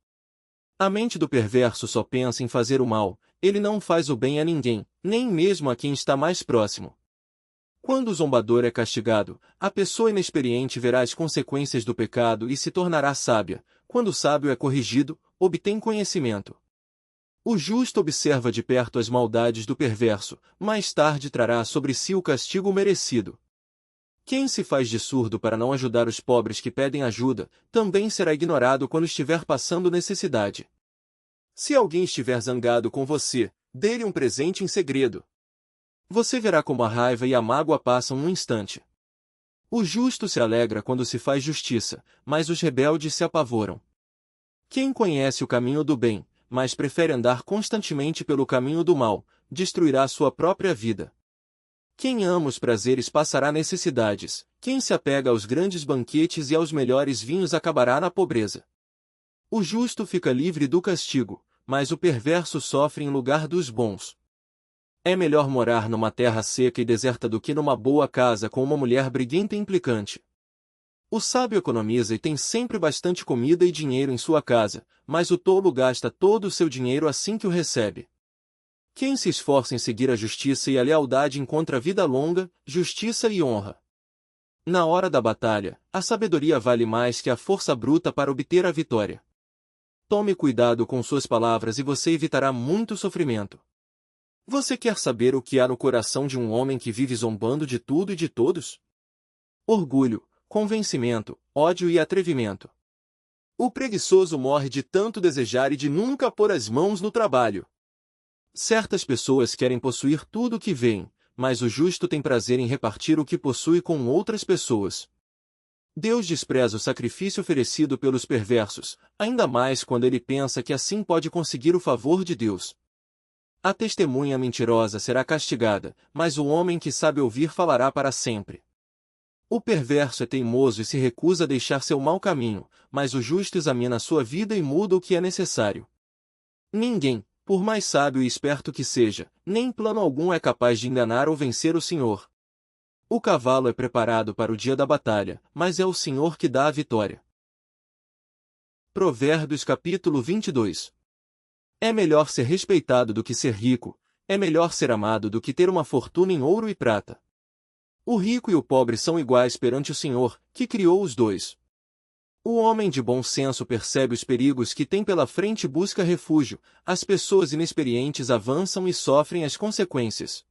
A mente do perverso só pensa em fazer o mal, ele não faz o bem a ninguém, nem mesmo a quem está mais próximo. Quando o zombador é castigado, a pessoa inexperiente verá as consequências do pecado e se tornará sábia. Quando o sábio é corrigido, obtém conhecimento. O justo observa de perto as maldades do perverso, mais tarde trará sobre si o castigo merecido. Quem se faz de surdo para não ajudar os pobres que pedem ajuda, também será ignorado quando estiver passando necessidade. Se alguém estiver zangado com você, dê-lhe um presente em segredo. Você verá como a raiva e a mágoa passam num instante. O justo se alegra quando se faz justiça, mas os rebeldes se apavoram. Quem conhece o caminho do bem, mas prefere andar constantemente pelo caminho do mal, destruirá sua própria vida. Quem ama os prazeres passará necessidades, quem se apega aos grandes banquetes e aos melhores vinhos acabará na pobreza. O justo fica livre do castigo, mas o perverso sofre em lugar dos bons. É melhor morar numa terra seca e deserta do que numa boa casa com uma mulher briguenta e implicante. O sábio economiza e tem sempre bastante comida e dinheiro em sua casa, mas o tolo gasta todo o seu dinheiro assim que o recebe. Quem se esforça em seguir a justiça e a lealdade encontra vida longa, justiça e honra. Na hora da batalha, a sabedoria vale mais que a força bruta para obter a vitória. Tome cuidado com suas palavras e você evitará muito sofrimento. Você quer saber o que há no coração de um homem que vive zombando de tudo e de todos? Orgulho, convencimento, ódio e atrevimento. O preguiçoso morre de tanto desejar e de nunca pôr as mãos no trabalho. Certas pessoas querem possuir tudo o que veem, mas o justo tem prazer em repartir o que possui com outras pessoas. Deus despreza o sacrifício oferecido pelos perversos, ainda mais quando ele pensa que assim pode conseguir o favor de Deus. A testemunha mentirosa será castigada, mas o homem que sabe ouvir falará para sempre. O perverso é teimoso e se recusa a deixar seu mau caminho, mas o justo examina a sua vida e muda o que é necessário. Ninguém, por mais sábio e esperto que seja, nem plano algum é capaz de enganar ou vencer o Senhor. O cavalo é preparado para o dia da batalha, mas é o Senhor que dá a vitória. Provérbios capítulo 22. É melhor ser respeitado do que ser rico, é melhor ser amado do que ter uma fortuna em ouro e prata. O rico e o pobre são iguais perante o Senhor, que criou os dois. O homem de bom senso percebe os perigos que tem pela frente e busca refúgio, as pessoas inexperientes avançam e sofrem as consequências.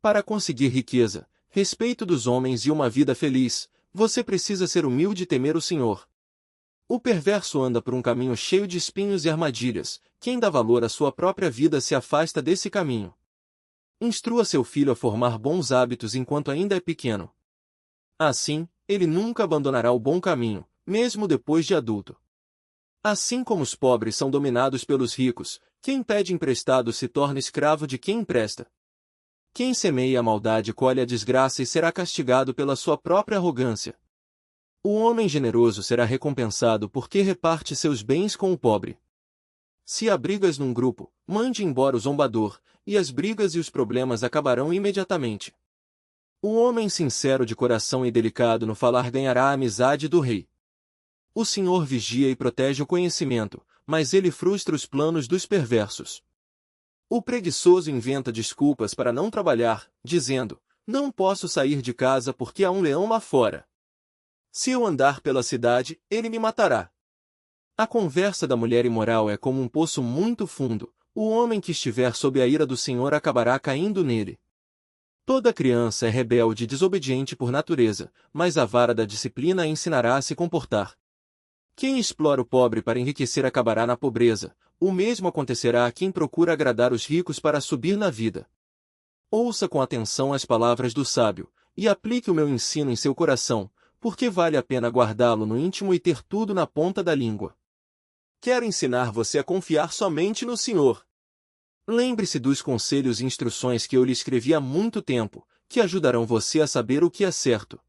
Para conseguir riqueza, respeito dos homens e uma vida feliz, você precisa ser humilde e temer o Senhor. O perverso anda por um caminho cheio de espinhos e armadilhas, quem dá valor à sua própria vida se afasta desse caminho. Instrua seu filho a formar bons hábitos enquanto ainda é pequeno. Assim, ele nunca abandonará o bom caminho, mesmo depois de adulto. Assim como os pobres são dominados pelos ricos, quem pede emprestado se torna escravo de quem empresta. Quem semeia a maldade colhe a desgraça e será castigado pela sua própria arrogância. O homem generoso será recompensado porque reparte seus bens com o pobre. Se há brigas num grupo, mande embora o zombador, e as brigas e os problemas acabarão imediatamente. O homem sincero de coração e delicado no falar ganhará a amizade do rei. O Senhor vigia e protege o conhecimento, mas ele frustra os planos dos perversos. O preguiçoso inventa desculpas para não trabalhar, dizendo: não posso sair de casa porque há um leão lá fora. Se eu andar pela cidade, ele me matará. A conversa da mulher imoral é como um poço muito fundo, o homem que estiver sob a ira do Senhor acabará caindo nele. Toda criança é rebelde e desobediente por natureza, mas a vara da disciplina a ensinará a se comportar. Quem explora o pobre para enriquecer acabará na pobreza, o mesmo acontecerá a quem procura agradar os ricos para subir na vida. Ouça com atenção as palavras do sábio, e aplique o meu ensino em seu coração, porque vale a pena guardá-lo no íntimo e ter tudo na ponta da língua. Quero ensinar você a confiar somente no Senhor. Lembre-se dos conselhos e instruções que eu lhe escrevi há muito tempo, que ajudarão você a saber o que é certo.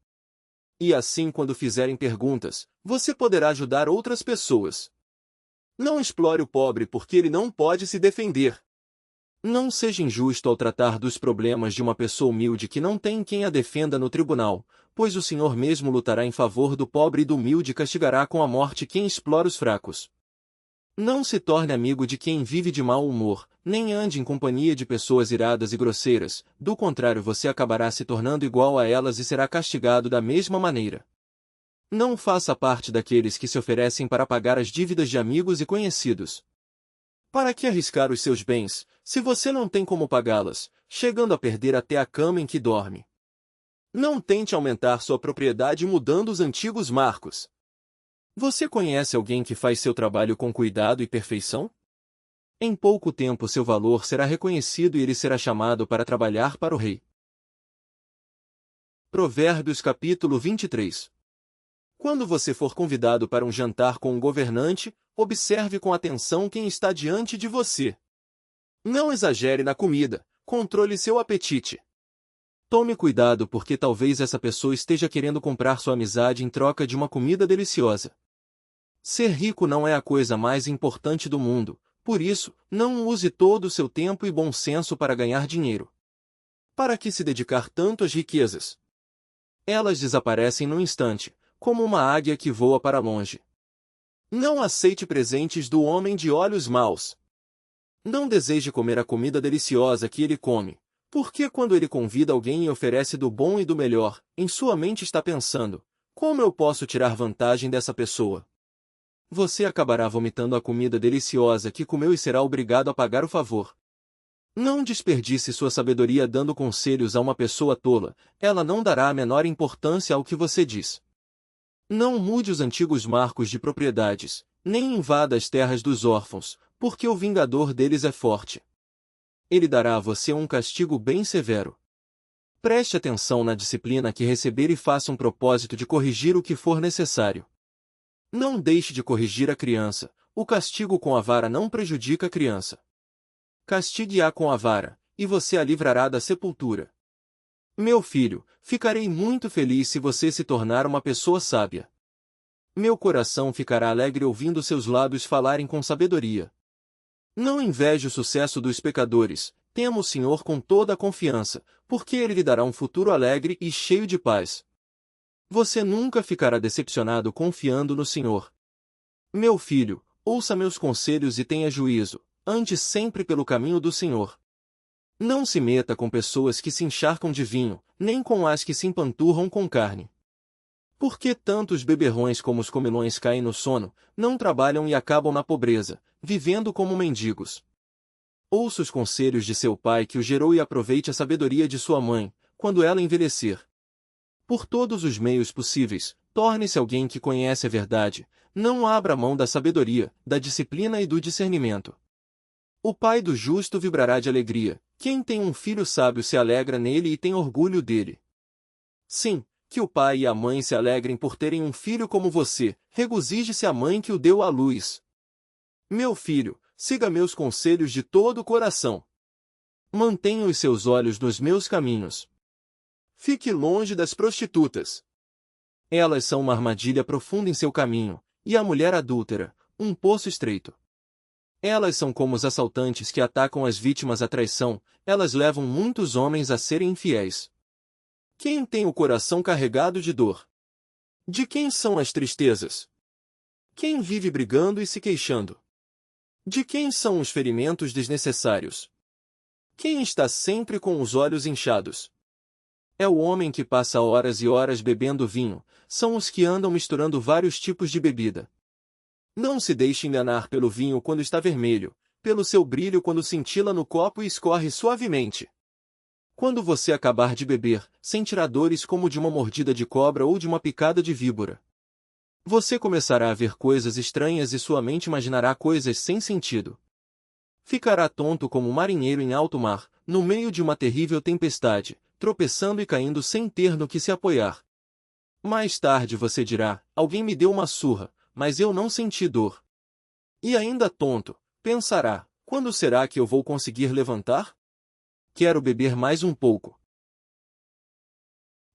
E assim, quando fizerem perguntas, você poderá ajudar outras pessoas. Não explore o pobre porque ele não pode se defender. Não seja injusto ao tratar dos problemas de uma pessoa humilde que não tem quem a defenda no tribunal, pois o Senhor mesmo lutará em favor do pobre e do humilde e castigará com a morte quem explora os fracos. Não se torne amigo de quem vive de mau humor, nem ande em companhia de pessoas iradas e grosseiras, do contrário você acabará se tornando igual a elas e será castigado da mesma maneira. Não faça parte daqueles que se oferecem para pagar as dívidas de amigos e conhecidos. Para que arriscar os seus bens, se você não tem como pagá-las, chegando a perder até a cama em que dorme? Não tente aumentar sua propriedade mudando os antigos marcos. Você conhece alguém que faz seu trabalho com cuidado e perfeição? Em pouco tempo seu valor será reconhecido e ele será chamado para trabalhar para o rei. Provérbios capítulo 23. Quando você for convidado para um jantar com um governante, observe com atenção quem está diante de você. Não exagere na comida, controle seu apetite. Tome cuidado porque talvez essa pessoa esteja querendo comprar sua amizade em troca de uma comida deliciosa. Ser rico não é a coisa mais importante do mundo, por isso, não use todo o seu tempo e bom senso para ganhar dinheiro. Para que se dedicar tanto às riquezas? Elas desaparecem num instante, como uma águia que voa para longe. Não aceite presentes do homem de olhos maus. Não deseje comer a comida deliciosa que ele come, porque quando ele convida alguém e oferece do bom e do melhor, em sua mente está pensando: como eu posso tirar vantagem dessa pessoa? Você acabará vomitando a comida deliciosa que comeu e será obrigado a pagar o favor. Não desperdice sua sabedoria dando conselhos a uma pessoa tola, ela não dará a menor importância ao que você diz. Não mude os antigos marcos de propriedades, nem invada as terras dos órfãos, porque o vingador deles é forte. Ele dará a você um castigo bem severo. Preste atenção na disciplina que receber e faça um propósito de corrigir o que for necessário. Não deixe de corrigir a criança, o castigo com a vara não prejudica a criança. Castigue-a com a vara, e você a livrará da sepultura. Meu filho, ficarei muito feliz se você se tornar uma pessoa sábia. Meu coração ficará alegre ouvindo seus lábios falarem com sabedoria. Não inveje o sucesso dos pecadores, tema o Senhor com toda a confiança, porque Ele lhe dará um futuro alegre e cheio de paz. Você nunca ficará decepcionado confiando no Senhor. Meu filho, ouça meus conselhos e tenha juízo, ande sempre pelo caminho do Senhor. Não se meta com pessoas que se encharcam de vinho, nem com as que se empanturram com carne. Porque tanto os beberrões como os comilões caem no sono, não trabalham e acabam na pobreza, vivendo como mendigos. Ouça os conselhos de seu pai que o gerou e aproveite a sabedoria de sua mãe, quando ela envelhecer. Por todos os meios possíveis, torne-se alguém que conhece a verdade, não abra mão da sabedoria, da disciplina e do discernimento. O pai do justo vibrará de alegria, quem tem um filho sábio se alegra nele e tem orgulho dele. Sim, que o pai e a mãe se alegrem por terem um filho como você, regozije-se a mãe que o deu à luz. Meu filho, siga meus conselhos de todo o coração. Mantenha os seus olhos nos meus caminhos. Fique longe das prostitutas. Elas são uma armadilha profunda em seu caminho, e a mulher adúltera, um poço estreito. Elas são como os assaltantes que atacam as vítimas à traição, elas levam muitos homens a serem infiéis. Quem tem o coração carregado de dor? De quem são as tristezas? Quem vive brigando e se queixando? De quem são os ferimentos desnecessários? Quem está sempre com os olhos inchados? É o homem que passa horas e horas bebendo vinho, são os que andam misturando vários tipos de bebida. Não se deixe enganar pelo vinho quando está vermelho, pelo seu brilho quando cintila no copo e escorre suavemente. Quando você acabar de beber, sentirá dores como de uma mordida de cobra ou de uma picada de víbora. Você começará a ver coisas estranhas e sua mente imaginará coisas sem sentido. Ficará tonto como um marinheiro em alto mar, no meio de uma terrível tempestade, tropeçando e caindo sem ter no que se apoiar. Mais tarde você dirá: alguém me deu uma surra, mas eu não senti dor. E ainda tonto, pensará: quando será que eu vou conseguir levantar? Quero beber mais um pouco.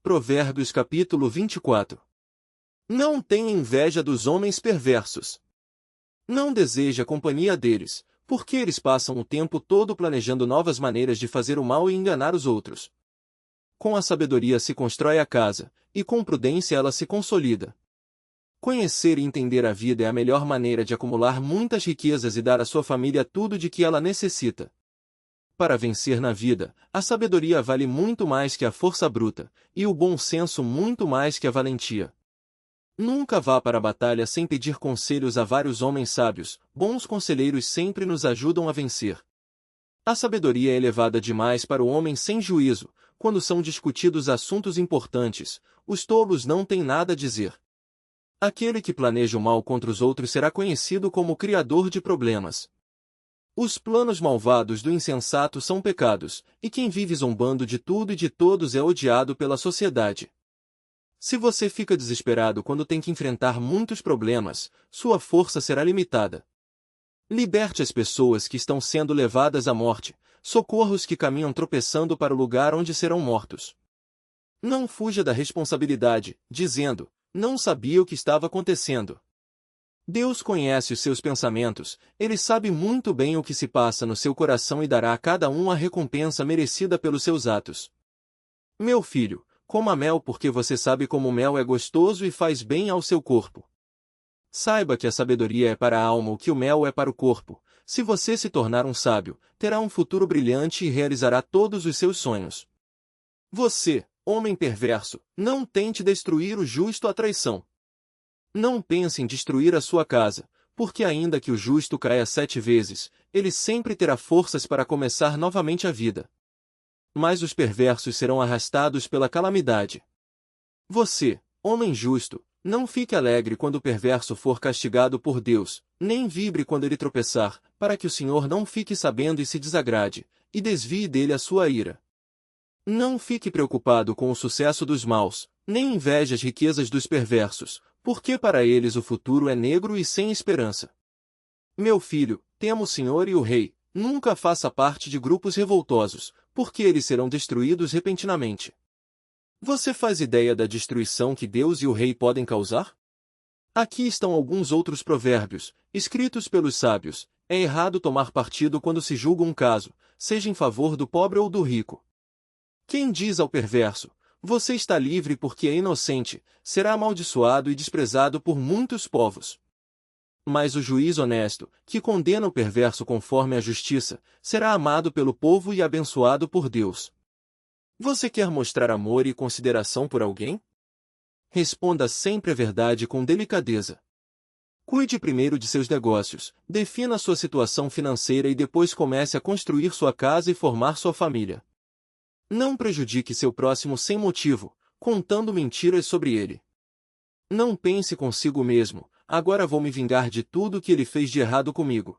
Provérbios capítulo 24. Não tenha inveja dos homens perversos. Não deseje a companhia deles, porque eles passam o tempo todo planejando novas maneiras de fazer o mal e enganar os outros. Com a sabedoria se constrói a casa, e com prudência ela se consolida. Conhecer e entender a vida é a melhor maneira de acumular muitas riquezas e dar à sua família tudo de que ela necessita. Para vencer na vida, a sabedoria vale muito mais que a força bruta, e o bom senso muito mais que a valentia. Nunca vá para a batalha sem pedir conselhos a vários homens sábios, bons conselheiros sempre nos ajudam a vencer. A sabedoria é elevada demais para o homem sem juízo, quando são discutidos assuntos importantes, os tolos não têm nada a dizer. Aquele que planeja o mal contra os outros será conhecido como o criador de problemas. Os planos malvados do insensato são pecados, e quem vive zombando de tudo e de todos é odiado pela sociedade. Se você fica desesperado quando tem que enfrentar muitos problemas, sua força será limitada. Liberte as pessoas que estão sendo levadas à morte, socorra os que caminham tropeçando para o lugar onde serão mortos. Não fuja da responsabilidade, dizendo, não sabia o que estava acontecendo. Deus conhece os seus pensamentos, Ele sabe muito bem o que se passa no seu coração e dará a cada um a recompensa merecida pelos seus atos. Meu filho, coma mel porque você sabe como o mel é gostoso e faz bem ao seu corpo. Saiba que a sabedoria é para a alma o que o mel é para o corpo. Se você se tornar um sábio, terá um futuro brilhante e realizará todos os seus sonhos. Você, homem perverso, não tente destruir o justo à traição. Não pense em destruir a sua casa, porque ainda que o justo caia 7 vezes, ele sempre terá forças para começar novamente a vida. Mas os perversos serão arrastados pela calamidade. Você, homem justo, não fique alegre quando o perverso for castigado por Deus, nem vibre quando ele tropeçar, para que o Senhor não fique sabendo e se desagrade, e desvie dele a sua ira. Não fique preocupado com o sucesso dos maus, nem inveje as riquezas dos perversos, porque para eles o futuro é negro e sem esperança. Meu filho, tema o Senhor e o Rei, nunca faça parte de grupos revoltosos, porque eles serão destruídos repentinamente. Você faz ideia da destruição que Deus e o Rei podem causar? Aqui estão alguns outros provérbios, escritos pelos sábios. É errado tomar partido quando se julga um caso, seja em favor do pobre ou do rico. Quem diz ao perverso, você está livre porque é inocente, será amaldiçoado e desprezado por muitos povos. Mas o juiz honesto, que condena o perverso conforme a justiça, será amado pelo povo e abençoado por Deus. Você quer mostrar amor e consideração por alguém? Responda sempre a verdade com delicadeza. Cuide primeiro de seus negócios, defina sua situação financeira e depois comece a construir sua casa e formar sua família. Não prejudique seu próximo sem motivo, contando mentiras sobre ele. Não pense consigo mesmo, agora vou me vingar de tudo que ele fez de errado comigo.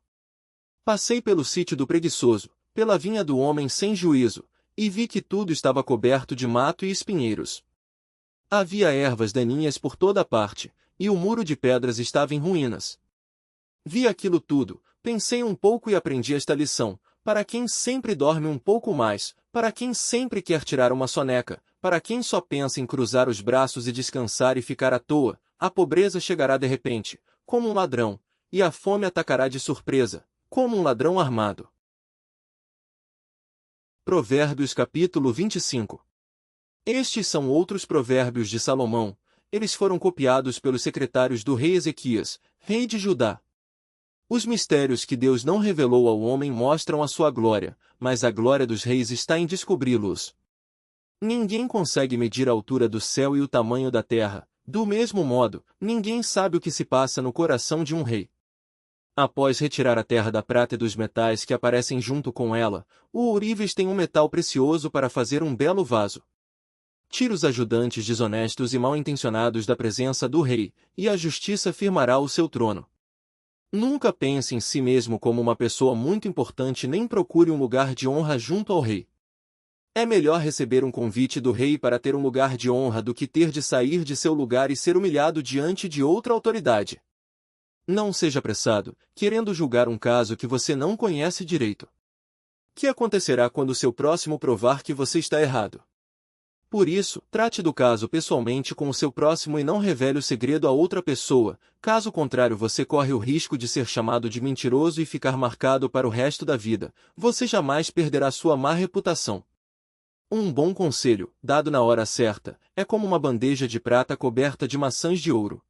Passei pelo sítio do preguiçoso, pela vinha do homem sem juízo, e vi que tudo estava coberto de mato e espinheiros. Havia ervas daninhas por toda parte, e o muro de pedras estava em ruínas. Vi aquilo tudo, pensei um pouco e aprendi esta lição: para quem sempre dorme um pouco mais, para quem sempre quer tirar uma soneca, para quem só pensa em cruzar os braços e descansar e ficar à toa, a pobreza chegará de repente, como um ladrão, e a fome atacará de surpresa, como um ladrão armado. Provérbios capítulo 25. Estes são outros provérbios de Salomão, eles foram copiados pelos secretários do rei Ezequias, rei de Judá. Os mistérios que Deus não revelou ao homem mostram a sua glória, mas a glória dos reis está em descobri-los. Ninguém consegue medir a altura do céu e o tamanho da terra, do mesmo modo, ninguém sabe o que se passa no coração de um rei. Após retirar a terra da prata e dos metais que aparecem junto com ela, o ourives tem um metal precioso para fazer um belo vaso. Tire os ajudantes desonestos e mal-intencionados da presença do rei, e a justiça firmará o seu trono. Nunca pense em si mesmo como uma pessoa muito importante nem procure um lugar de honra junto ao rei. É melhor receber um convite do rei para ter um lugar de honra do que ter de sair de seu lugar e ser humilhado diante de outra autoridade. Não seja apressado, querendo julgar um caso que você não conhece direito. O que acontecerá quando seu próximo provar que você está errado? Por isso, trate do caso pessoalmente com o seu próximo e não revele o segredo a outra pessoa, caso contrário você corre o risco de ser chamado de mentiroso e ficar marcado para o resto da vida. Você jamais perderá sua má reputação. Um bom conselho, dado na hora certa, é como uma bandeja de prata coberta de maçãs de ouro.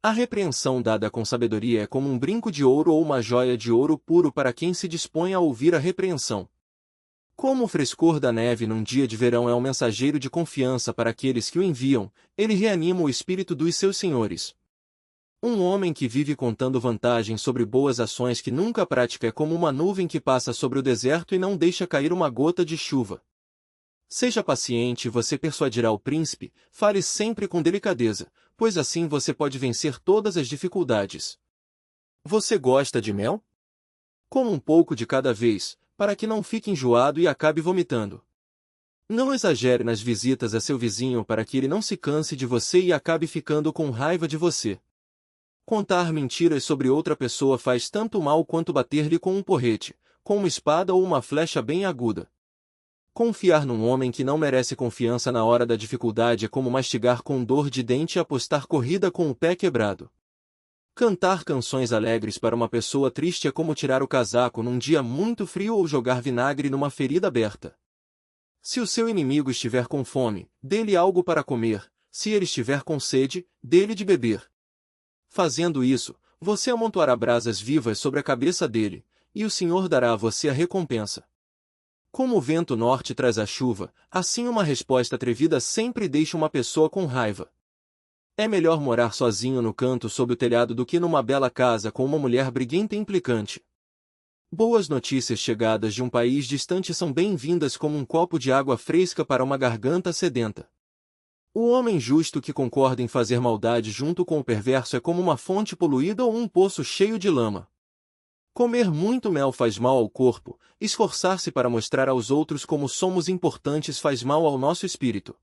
A repreensão dada com sabedoria é como um brinco de ouro ou uma joia de ouro puro para quem se dispõe a ouvir a repreensão. Como o frescor da neve num dia de verão é um mensageiro de confiança para aqueles que o enviam, ele reanima o espírito dos seus senhores. Um homem que vive contando vantagens sobre boas ações que nunca pratica é como uma nuvem que passa sobre o deserto e não deixa cair uma gota de chuva. Seja paciente e você persuadirá o príncipe, fale sempre com delicadeza, pois assim você pode vencer todas as dificuldades. Você gosta de mel? Coma um pouco de cada vez, para que não fique enjoado e acabe vomitando. Não exagere nas visitas a seu vizinho para que ele não se canse de você e acabe ficando com raiva de você. Contar mentiras sobre outra pessoa faz tanto mal quanto bater-lhe com um porrete, com uma espada ou uma flecha bem aguda. Confiar num homem que não merece confiança na hora da dificuldade é como mastigar com dor de dente e apostar corrida com o pé quebrado. Cantar canções alegres para uma pessoa triste é como tirar o casaco num dia muito frio ou jogar vinagre numa ferida aberta. Se o seu inimigo estiver com fome, dê-lhe algo para comer, se ele estiver com sede, dê-lhe de beber. Fazendo isso, você amontoará brasas vivas sobre a cabeça dele, e o Senhor dará a você a recompensa. Como o vento norte traz a chuva, assim uma resposta atrevida sempre deixa uma pessoa com raiva. É melhor morar sozinho no canto sob o telhado do que numa bela casa com uma mulher briguenta e implicante. Boas notícias chegadas de um país distante são bem-vindas como um copo de água fresca para uma garganta sedenta. O homem justo que concorda em fazer maldade junto com o perverso é como uma fonte poluída ou um poço cheio de lama. Comer muito mel faz mal ao corpo, esforçar-se para mostrar aos outros como somos importantes faz mal ao nosso espírito.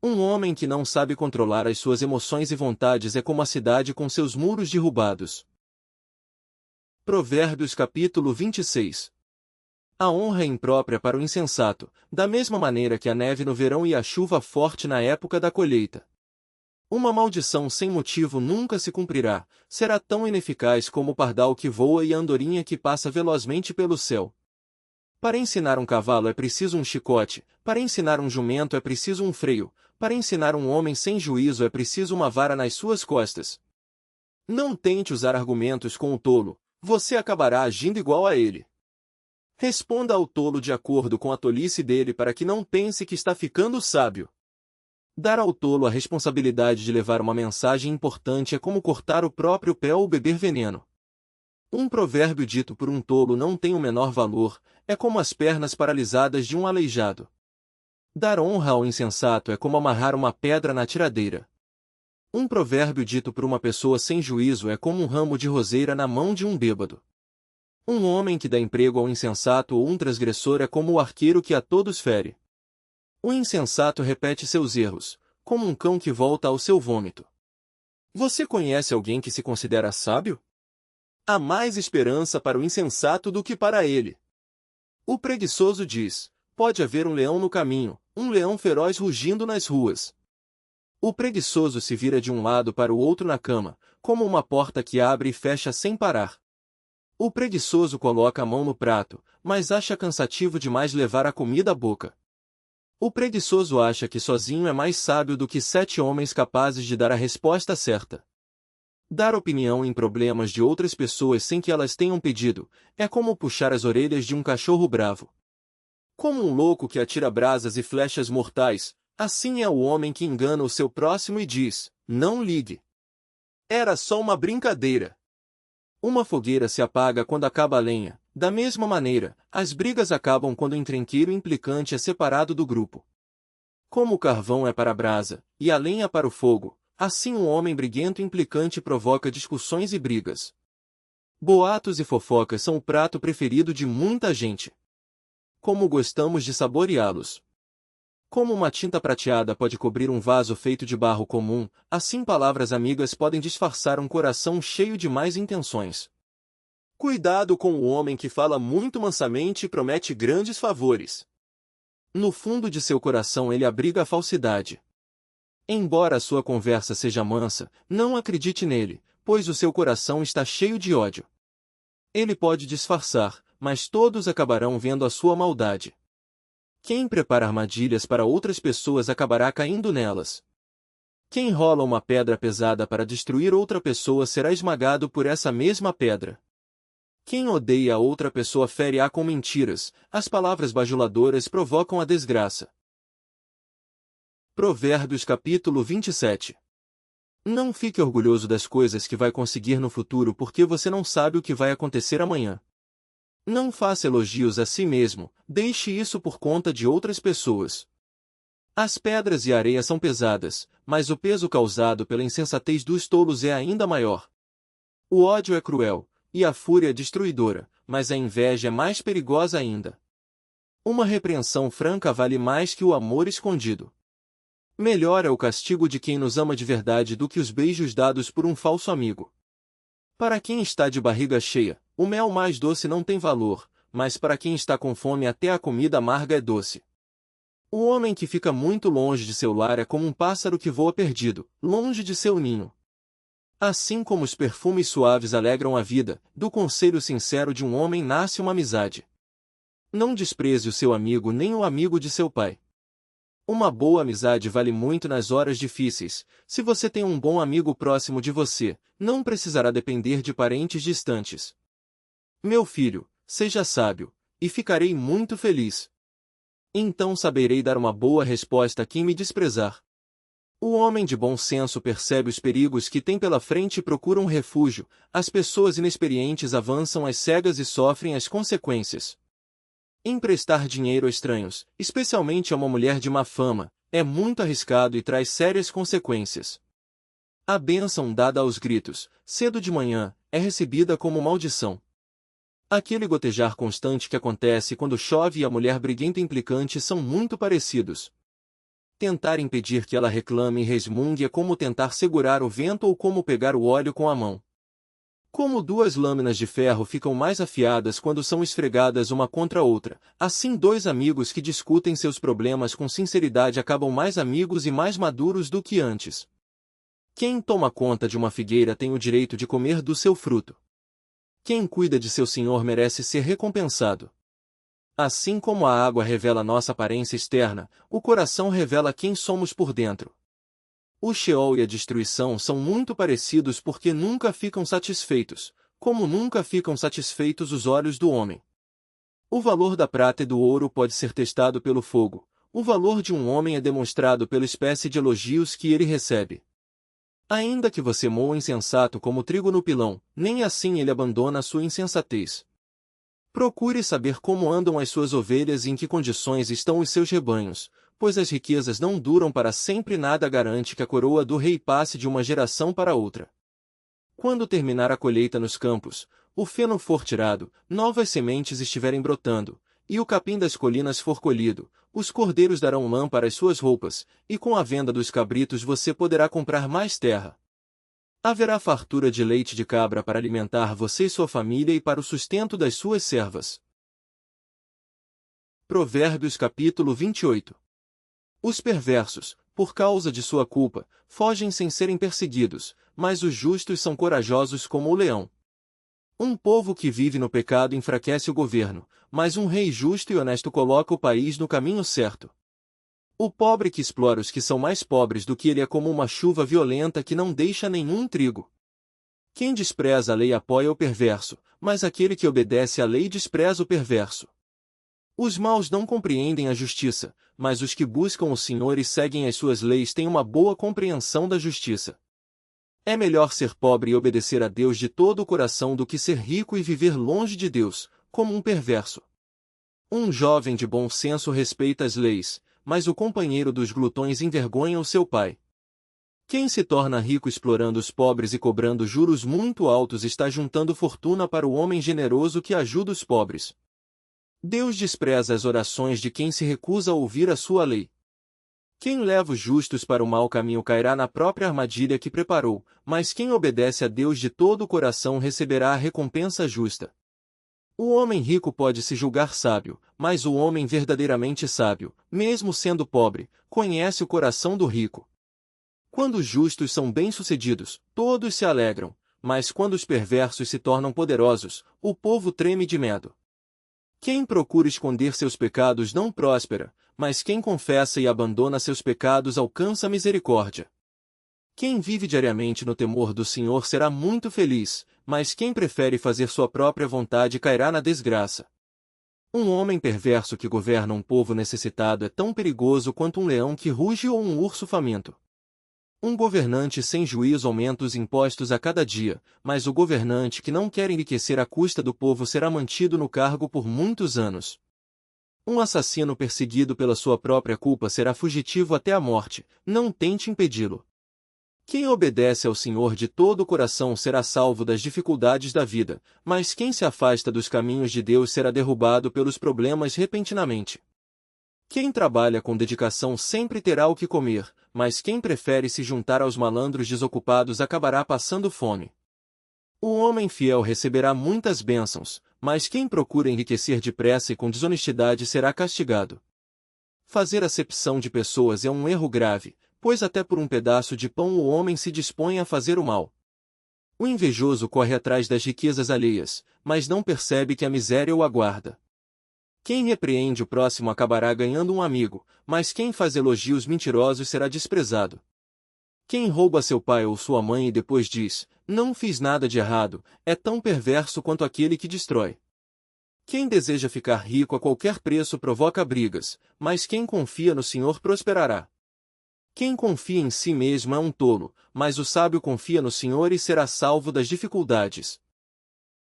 Um homem que não sabe controlar as suas emoções e vontades é como a cidade com seus muros derrubados. Provérbios capítulo 26. A honra é imprópria para o insensato, da mesma maneira que a neve no verão e a chuva forte na época da colheita. Uma maldição sem motivo nunca se cumprirá, será tão ineficaz como o pardal que voa e a andorinha que passa velozmente pelo céu. Para ensinar um cavalo é preciso um chicote, para ensinar um jumento é preciso um freio, para ensinar um homem sem juízo é preciso uma vara nas suas costas. Não tente usar argumentos com o tolo, você acabará agindo igual a ele. Responda ao tolo de acordo com a tolice dele para que não pense que está ficando sábio. Dar ao tolo a responsabilidade de levar uma mensagem importante é como cortar o próprio pé ou beber veneno. Um provérbio dito por um tolo não tem o menor valor, é como as pernas paralisadas de um aleijado. Dar honra ao insensato é como amarrar uma pedra na tiradeira. Um provérbio dito por uma pessoa sem juízo é como um ramo de roseira na mão de um bêbado. Um homem que dá emprego ao insensato ou um transgressor é como o arqueiro que a todos fere. O insensato repete seus erros, como um cão que volta ao seu vômito. Você conhece alguém que se considera sábio? Há mais esperança para o insensato do que para ele. O preguiçoso diz: pode haver um leão no caminho, um leão feroz rugindo nas ruas. O preguiçoso se vira de um lado para o outro na cama, como uma porta que abre e fecha sem parar. O preguiçoso coloca a mão no prato, mas acha cansativo demais levar a comida à boca. O preguiçoso acha que sozinho é mais sábio do que 7 homens capazes de dar a resposta certa. Dar opinião em problemas de outras pessoas sem que elas tenham pedido, é como puxar as orelhas de um cachorro bravo. Como um louco que atira brasas e flechas mortais, assim é o homem que engana o seu próximo e diz: não ligue. Era só uma brincadeira. Uma fogueira se apaga quando acaba a lenha. Da mesma maneira, as brigas acabam quando o encrenqueiro implicante é separado do grupo. Como o carvão é para a brasa, e a lenha para o fogo, assim um homem briguento e implicante provoca discussões e brigas. Boatos e fofocas são o prato preferido de muita gente. Como gostamos de saboreá-los. Como uma tinta prateada pode cobrir um vaso feito de barro comum, assim palavras amigas podem disfarçar um coração cheio de más intenções. Cuidado com o homem que fala muito mansamente e promete grandes favores. No fundo de seu coração ele abriga a falsidade. Embora a sua conversa seja mansa, não acredite nele, pois o seu coração está cheio de ódio. Ele pode disfarçar, mas todos acabarão vendo a sua maldade. Quem prepara armadilhas para outras pessoas acabará caindo nelas. Quem rola uma pedra pesada para destruir outra pessoa será esmagado por essa mesma pedra. Quem odeia a outra pessoa fere-a com mentiras, as palavras bajuladoras provocam a desgraça. Provérbios capítulo 27. Não fique orgulhoso das coisas que vai conseguir no futuro porque você não sabe o que vai acontecer amanhã. Não faça elogios a si mesmo, deixe isso por conta de outras pessoas. As pedras e a areia são pesadas, mas o peso causado pela insensatez dos tolos é ainda maior. O ódio é cruel, e a fúria é destruidora, mas a inveja é mais perigosa ainda. Uma repreensão franca vale mais que o amor escondido. Melhor é o castigo de quem nos ama de verdade do que os beijos dados por um falso amigo. Para quem está de barriga cheia, o mel mais doce não tem valor, mas para quem está com fome até a comida amarga é doce. O homem que fica muito longe de seu lar é como um pássaro que voa perdido, longe de seu ninho. Assim como os perfumes suaves alegram a vida, do conselho sincero de um homem nasce uma amizade. Não despreze o seu amigo nem o amigo de seu pai. Uma boa amizade vale muito nas horas difíceis. Se você tem um bom amigo próximo de você, não precisará depender de parentes distantes. Meu filho, seja sábio, e ficarei muito feliz. Então saberei dar uma boa resposta a quem me desprezar. O homem de bom senso percebe os perigos que tem pela frente e procura um refúgio. As pessoas inexperientes avançam às cegas e sofrem as consequências. Emprestar dinheiro a estranhos, especialmente a uma mulher de má fama, é muito arriscado e traz sérias consequências. A bênção dada aos gritos, cedo de manhã, é recebida como maldição. Aquele gotejar constante que acontece quando chove e a mulher briguenta e implicante são muito parecidos. Tentar impedir que ela reclame e resmungue é como tentar segurar o vento ou como pegar o óleo com a mão. Como duas lâminas de ferro ficam mais afiadas quando são esfregadas uma contra a outra, assim dois amigos que discutem seus problemas com sinceridade acabam mais amigos e mais maduros do que antes. Quem toma conta de uma figueira tem o direito de comer do seu fruto. Quem cuida de seu senhor merece ser recompensado. Assim como a água revela nossa aparência externa, o coração revela quem somos por dentro. O Sheol e a destruição são muito parecidos porque nunca ficam satisfeitos, como nunca ficam satisfeitos os olhos do homem. O valor da prata e do ouro pode ser testado pelo fogo, o valor de um homem é demonstrado pela espécie de elogios que ele recebe. Ainda que você moa insensato como trigo no pilão, nem assim ele abandona a sua insensatez. Procure saber como andam as suas ovelhas e em que condições estão os seus rebanhos, pois as riquezas não duram para sempre e nada garante que a coroa do rei passe de uma geração para outra. Quando terminar a colheita nos campos, o feno for tirado, novas sementes estiverem brotando, e o capim das colinas for colhido, os cordeiros darão lã para as suas roupas, e com a venda dos cabritos você poderá comprar mais terra. Haverá fartura de leite de cabra para alimentar você e sua família e para o sustento das suas servas. Provérbios capítulo 28. Os perversos, por causa de sua culpa, fogem sem serem perseguidos, mas os justos são corajosos como o leão. Um povo que vive no pecado enfraquece o governo, mas um rei justo e honesto coloca o país no caminho certo. O pobre que explora os que são mais pobres do que ele é como uma chuva violenta que não deixa nenhum trigo. Quem despreza a lei apoia o perverso, mas aquele que obedece à lei despreza o perverso. Os maus não compreendem a justiça, mas os que buscam o Senhor e seguem as suas leis têm uma boa compreensão da justiça. É melhor ser pobre e obedecer a Deus de todo o coração do que ser rico e viver longe de Deus, como um perverso. Um jovem de bom senso respeita as leis, mas o companheiro dos glutões envergonha o seu pai. Quem se torna rico explorando os pobres e cobrando juros muito altos está juntando fortuna para o homem generoso que ajuda os pobres. Deus despreza as orações de quem se recusa a ouvir a sua lei. Quem leva os justos para o mau caminho cairá na própria armadilha que preparou, mas quem obedece a Deus de todo o coração receberá a recompensa justa. O homem rico pode se julgar sábio, mas o homem verdadeiramente sábio, mesmo sendo pobre, conhece o coração do rico. Quando os justos são bem-sucedidos, todos se alegram, mas quando os perversos se tornam poderosos, o povo treme de medo. Quem procura esconder seus pecados não prospera, mas quem confessa e abandona seus pecados alcança misericórdia. Quem vive diariamente no temor do Senhor será muito feliz, mas quem prefere fazer sua própria vontade cairá na desgraça. Um homem perverso que governa um povo necessitado é tão perigoso quanto um leão que ruge ou um urso faminto. Um governante sem juízo aumenta os impostos a cada dia, mas o governante que não quer enriquecer à custa do povo será mantido no cargo por muitos anos. Um assassino perseguido pela sua própria culpa será fugitivo até a morte, não tente impedi-lo. Quem obedece ao Senhor de todo o coração será salvo das dificuldades da vida, mas quem se afasta dos caminhos de Deus será derrubado pelos problemas repentinamente. Quem trabalha com dedicação sempre terá o que comer, mas quem prefere se juntar aos malandros desocupados acabará passando fome. O homem fiel receberá muitas bênçãos, mas quem procura enriquecer depressa e com desonestidade será castigado. Fazer acepção de pessoas é um erro grave, pois até por um pedaço de pão o homem se dispõe a fazer o mal. O invejoso corre atrás das riquezas alheias, mas não percebe que a miséria o aguarda. Quem repreende o próximo acabará ganhando um amigo, mas quem faz elogios mentirosos será desprezado. Quem rouba seu pai ou sua mãe e depois diz, não fiz nada de errado, é tão perverso quanto aquele que destrói. Quem deseja ficar rico a qualquer preço provoca brigas, mas quem confia no Senhor prosperará. Quem confia em si mesmo é um tolo, mas o sábio confia no Senhor e será salvo das dificuldades.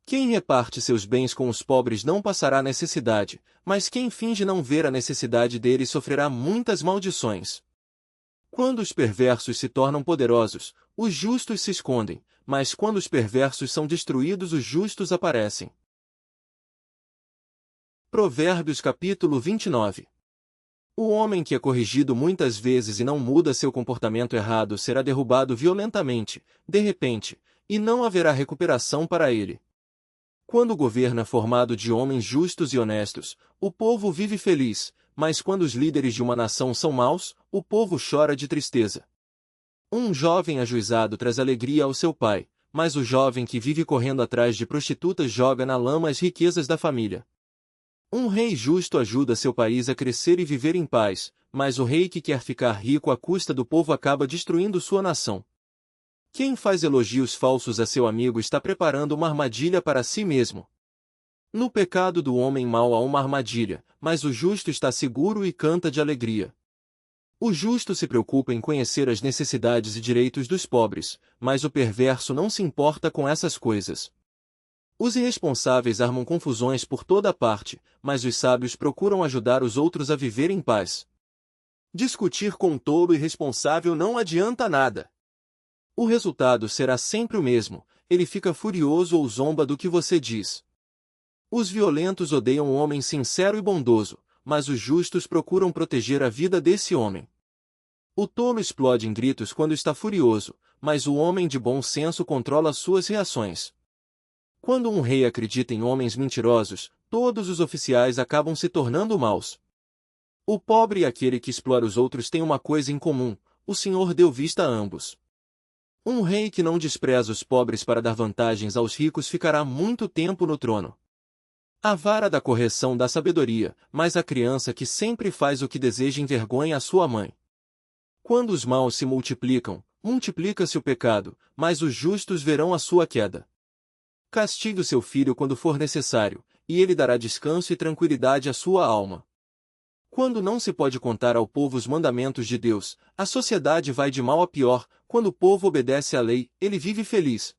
Quem reparte seus bens com os pobres não passará necessidade, mas quem finge não ver a necessidade deles sofrerá muitas maldições. Quando os perversos se tornam poderosos, os justos se escondem, mas quando os perversos são destruídos, os justos aparecem. Provérbios capítulo 29. O homem que é corrigido muitas vezes e não muda seu comportamento errado será derrubado violentamente, de repente, e não haverá recuperação para ele. Quando o governo é formado de homens justos e honestos, o povo vive feliz, mas quando os líderes de uma nação são maus, o povo chora de tristeza. Um jovem ajuizado traz alegria ao seu pai, mas o jovem que vive correndo atrás de prostitutas joga na lama as riquezas da família. Um rei justo ajuda seu país a crescer e viver em paz, mas o rei que quer ficar rico à custa do povo acaba destruindo sua nação. Quem faz elogios falsos a seu amigo está preparando uma armadilha para si mesmo. No pecado do homem mau há uma armadilha, mas o justo está seguro e canta de alegria. O justo se preocupa em conhecer as necessidades e direitos dos pobres, mas o perverso não se importa com essas coisas. Os irresponsáveis armam confusões por toda parte, mas os sábios procuram ajudar os outros a viver em paz. Discutir com um tolo irresponsável não adianta nada. O resultado será sempre o mesmo, ele fica furioso ou zomba do que você diz. Os violentos odeiam um homem sincero e bondoso, mas os justos procuram proteger a vida desse homem. O tolo explode em gritos quando está furioso, mas o homem de bom senso controla suas reações. Quando um rei acredita em homens mentirosos, todos os oficiais acabam se tornando maus. O pobre e aquele que explora os outros têm uma coisa em comum, o Senhor deu vista a ambos. Um rei que não despreza os pobres para dar vantagens aos ricos ficará muito tempo no trono. A vara da correção dá sabedoria, mas a criança que sempre faz o que deseja envergonha a sua mãe. Quando os maus se multiplicam, multiplica-se o pecado, mas os justos verão a sua queda. Castigue o seu filho quando for necessário, e ele dará descanso e tranquilidade à sua alma. Quando não se pode contar ao povo os mandamentos de Deus, a sociedade vai de mal a pior. Quando o povo obedece à lei, ele vive feliz.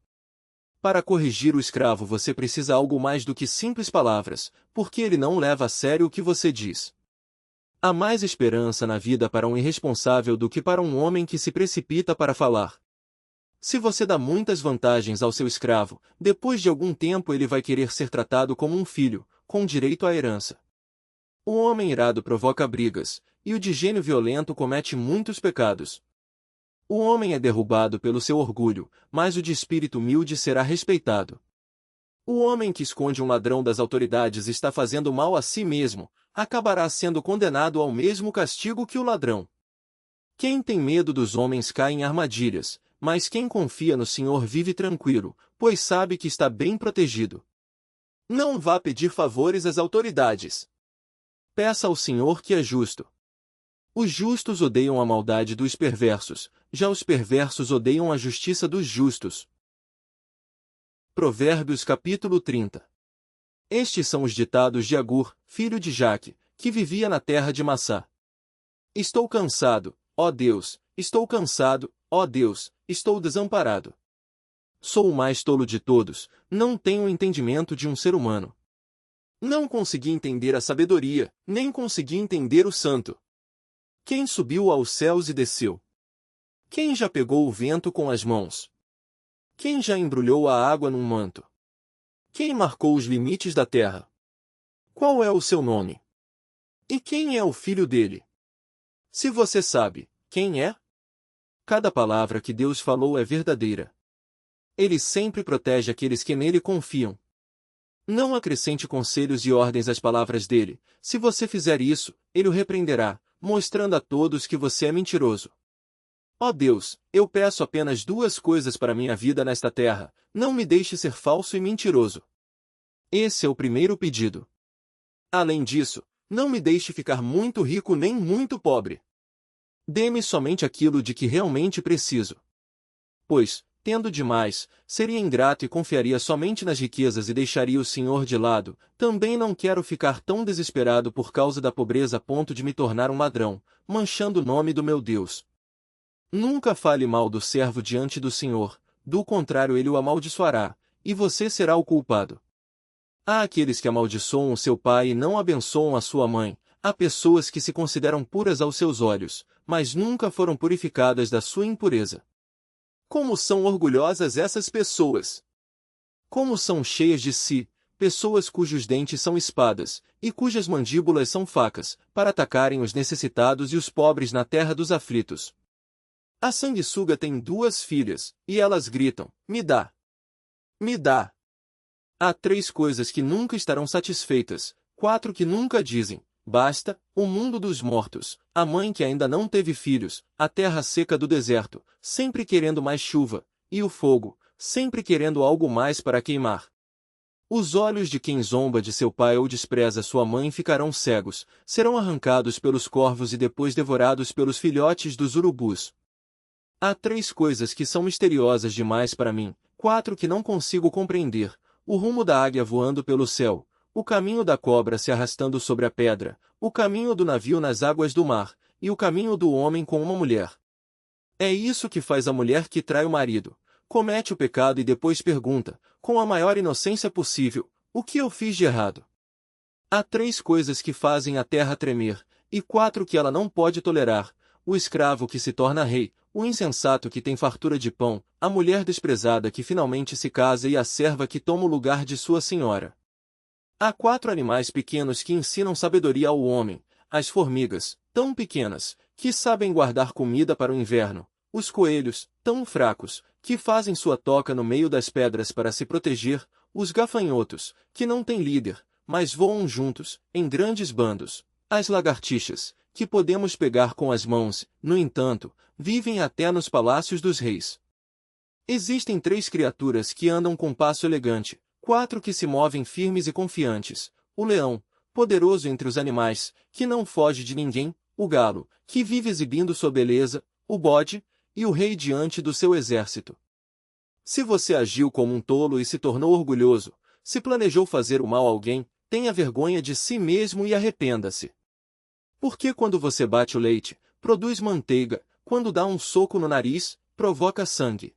Para corrigir o escravo você precisa algo mais do que simples palavras, porque ele não leva a sério o que você diz. Há mais esperança na vida para um irresponsável do que para um homem que se precipita para falar. Se você dá muitas vantagens ao seu escravo, depois de algum tempo ele vai querer ser tratado como um filho, com direito à herança. O homem irado provoca brigas, e o de gênio violento comete muitos pecados. O homem é derrubado pelo seu orgulho, mas o de espírito humilde será respeitado. O homem que esconde um ladrão das autoridades está fazendo mal a si mesmo, acabará sendo condenado ao mesmo castigo que o ladrão. Quem tem medo dos homens cai em armadilhas, mas quem confia no Senhor vive tranquilo, pois sabe que está bem protegido. Não vá pedir favores às autoridades. Peça ao Senhor que é justo. Os justos odeiam a maldade dos perversos, já os perversos odeiam a justiça dos justos. Provérbios capítulo 30. Estes são os ditados de Agur, filho de Jaque, que vivia na terra de Massá. Estou cansado, ó Deus, estou cansado, ó Deus, estou desamparado. Sou o mais tolo de todos, não tenho o entendimento de um ser humano. Não consegui entender a sabedoria, nem consegui entender o santo. Quem subiu aos céus e desceu? Quem já pegou o vento com as mãos? Quem já embrulhou a água num manto? Quem marcou os limites da terra? Qual é o seu nome? E quem é o filho dele? Se você sabe, quem é? Cada palavra que Deus falou é verdadeira. Ele sempre protege aqueles que nele confiam. Não acrescente conselhos e ordens às palavras dele. Se você fizer isso, ele o repreenderá, mostrando a todos que você é mentiroso. Ó Deus, eu peço apenas duas coisas para minha vida nesta terra: não me deixe ser falso e mentiroso. Esse é o primeiro pedido. Além disso, não me deixe ficar muito rico nem muito pobre. Dê-me somente aquilo de que realmente preciso. Pois, tendo demais, seria ingrato e confiaria somente nas riquezas e deixaria o Senhor de lado. Também não quero ficar tão desesperado por causa da pobreza a ponto de me tornar um ladrão, manchando o nome do meu Deus. Nunca fale mal do servo diante do Senhor, do contrário ele o amaldiçoará, e você será o culpado. Há aqueles que amaldiçoam o seu pai e não abençoam a sua mãe. Há pessoas que se consideram puras aos seus olhos, mas nunca foram purificadas da sua impureza. Como são orgulhosas essas pessoas! Como são cheias de si, pessoas cujos dentes são espadas, e cujas mandíbulas são facas, para atacarem os necessitados e os pobres na terra dos aflitos. A sanguessuga tem duas filhas, e elas gritam: me dá! Me dá! Há 3 coisas que nunca estarão satisfeitas, 4 que nunca dizem: basta: o mundo dos mortos, a mãe que ainda não teve filhos, a terra seca do deserto, sempre querendo mais chuva, e o fogo, sempre querendo algo mais para queimar. Os olhos de quem zomba de seu pai ou despreza sua mãe ficarão cegos, serão arrancados pelos corvos e depois devorados pelos filhotes dos urubus. Há 3 coisas que são misteriosas demais para mim, 4 que não consigo compreender: o rumo da águia voando pelo céu, o caminho da cobra se arrastando sobre a pedra, o caminho do navio nas águas do mar, e o caminho do homem com uma mulher. É isso que faz a mulher que trai o marido: comete o pecado e depois pergunta, com a maior inocência possível: o que eu fiz de errado? Há 3 coisas que fazem a terra tremer, e 4 que ela não pode tolerar: o escravo que se torna rei, o insensato que tem fartura de pão, a mulher desprezada que finalmente se casa e a serva que toma o lugar de sua senhora. Há 4 animais pequenos que ensinam sabedoria ao homem: as formigas, tão pequenas, que sabem guardar comida para o inverno; os coelhos, tão fracos, que fazem sua toca no meio das pedras para se proteger; os gafanhotos, que não têm líder, mas voam juntos, em grandes bandos; as lagartixas, que podemos pegar com as mãos, no entanto, vivem até nos palácios dos reis. Existem 3 criaturas que andam com passo elegante, 4 que se movem firmes e confiantes: o leão, poderoso entre os animais, que não foge de ninguém; o galo, que vive exibindo sua beleza; o bode, e o rei diante do seu exército. Se você agiu como um tolo e se tornou orgulhoso, se planejou fazer o mal a alguém, tenha vergonha de si mesmo e arrependa-se. Porque quando você bate o leite, produz manteiga; quando dá um soco no nariz, provoca sangue.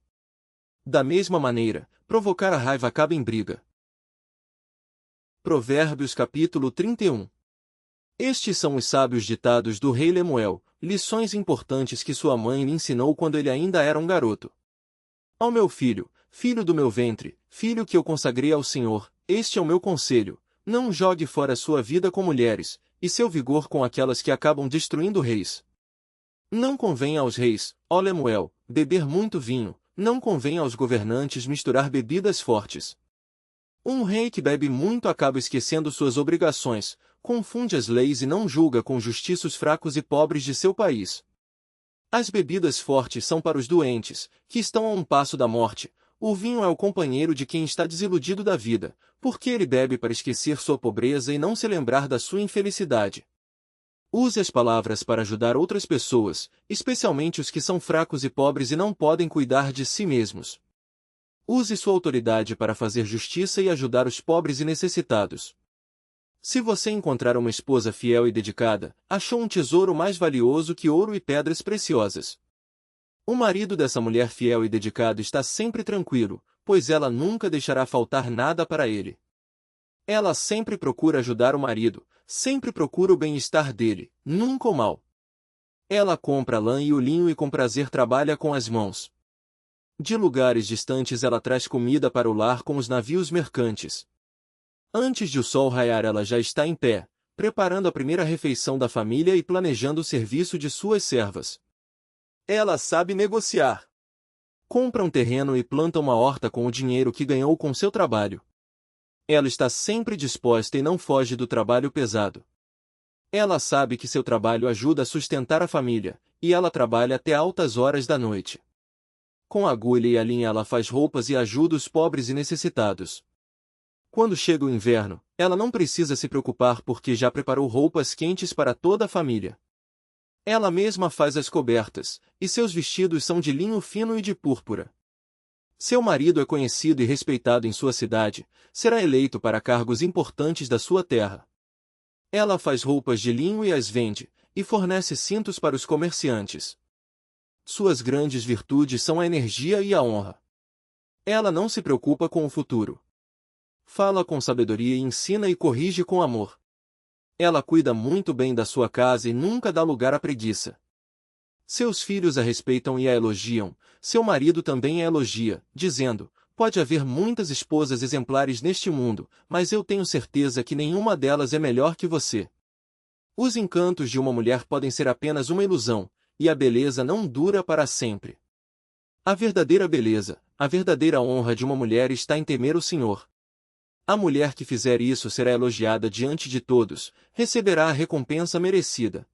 Da mesma maneira, provocar a raiva acaba em briga. Provérbios capítulo 31. Estes são os sábios ditados do rei Lemuel, lições importantes que sua mãe lhe ensinou quando ele ainda era um garoto. Ó meu filho, filho do meu ventre, filho que eu consagrei ao Senhor, este é o meu conselho: não jogue fora sua vida com mulheres, e seu vigor com aquelas que acabam destruindo reis. Não convém aos reis, ó Lemuel, beber muito vinho, não convém aos governantes misturar bebidas fortes. Um rei que bebe muito acaba esquecendo suas obrigações, confunde as leis e não julga com justiça os fracos e pobres de seu país. As bebidas fortes são para os doentes, que estão a um passo da morte. O vinho é o companheiro de quem está desiludido da vida, porque ele bebe para esquecer sua pobreza e não se lembrar da sua infelicidade. Use as palavras para ajudar outras pessoas, especialmente os que são fracos e pobres e não podem cuidar de si mesmos. Use sua autoridade para fazer justiça e ajudar os pobres e necessitados. Se você encontrar uma esposa fiel e dedicada, achou um tesouro mais valioso que ouro e pedras preciosas. O marido dessa mulher fiel e dedicado está sempre tranquilo, pois ela nunca deixará faltar nada para ele. Ela sempre procura ajudar o marido, sempre procura o bem-estar dele, nunca o mal. Ela compra a lã e o linho e com prazer trabalha com as mãos. De lugares distantes ela traz comida para o lar com os navios mercantes. Antes de o sol raiar ela já está em pé, preparando a primeira refeição da família e planejando o serviço de suas servas. Ela sabe negociar. Compra um terreno e planta uma horta com o dinheiro que ganhou com seu trabalho. Ela está sempre disposta e não foge do trabalho pesado. Ela sabe que seu trabalho ajuda a sustentar a família, e ela trabalha até altas horas da noite. Com a agulha e a linha ela faz roupas e ajuda os pobres e necessitados. Quando chega o inverno, ela não precisa se preocupar porque já preparou roupas quentes para toda a família. Ela mesma faz as cobertas, e seus vestidos são de linho fino e de púrpura. Seu marido é conhecido e respeitado em sua cidade, será eleito para cargos importantes da sua terra. Ela faz roupas de linho e as vende, e fornece cintos para os comerciantes. Suas grandes virtudes são a energia e a honra. Ela não se preocupa com o futuro. Fala com sabedoria e ensina e corrige com amor. Ela cuida muito bem da sua casa e nunca dá lugar à preguiça. Seus filhos a respeitam e a elogiam, seu marido também a elogia, dizendo: pode haver muitas esposas exemplares neste mundo, mas eu tenho certeza que nenhuma delas é melhor que você. Os encantos de uma mulher podem ser apenas uma ilusão, e a beleza não dura para sempre. A verdadeira beleza, a verdadeira honra de uma mulher está em temer o Senhor. A mulher que fizer isso será elogiada diante de todos, receberá a recompensa merecida.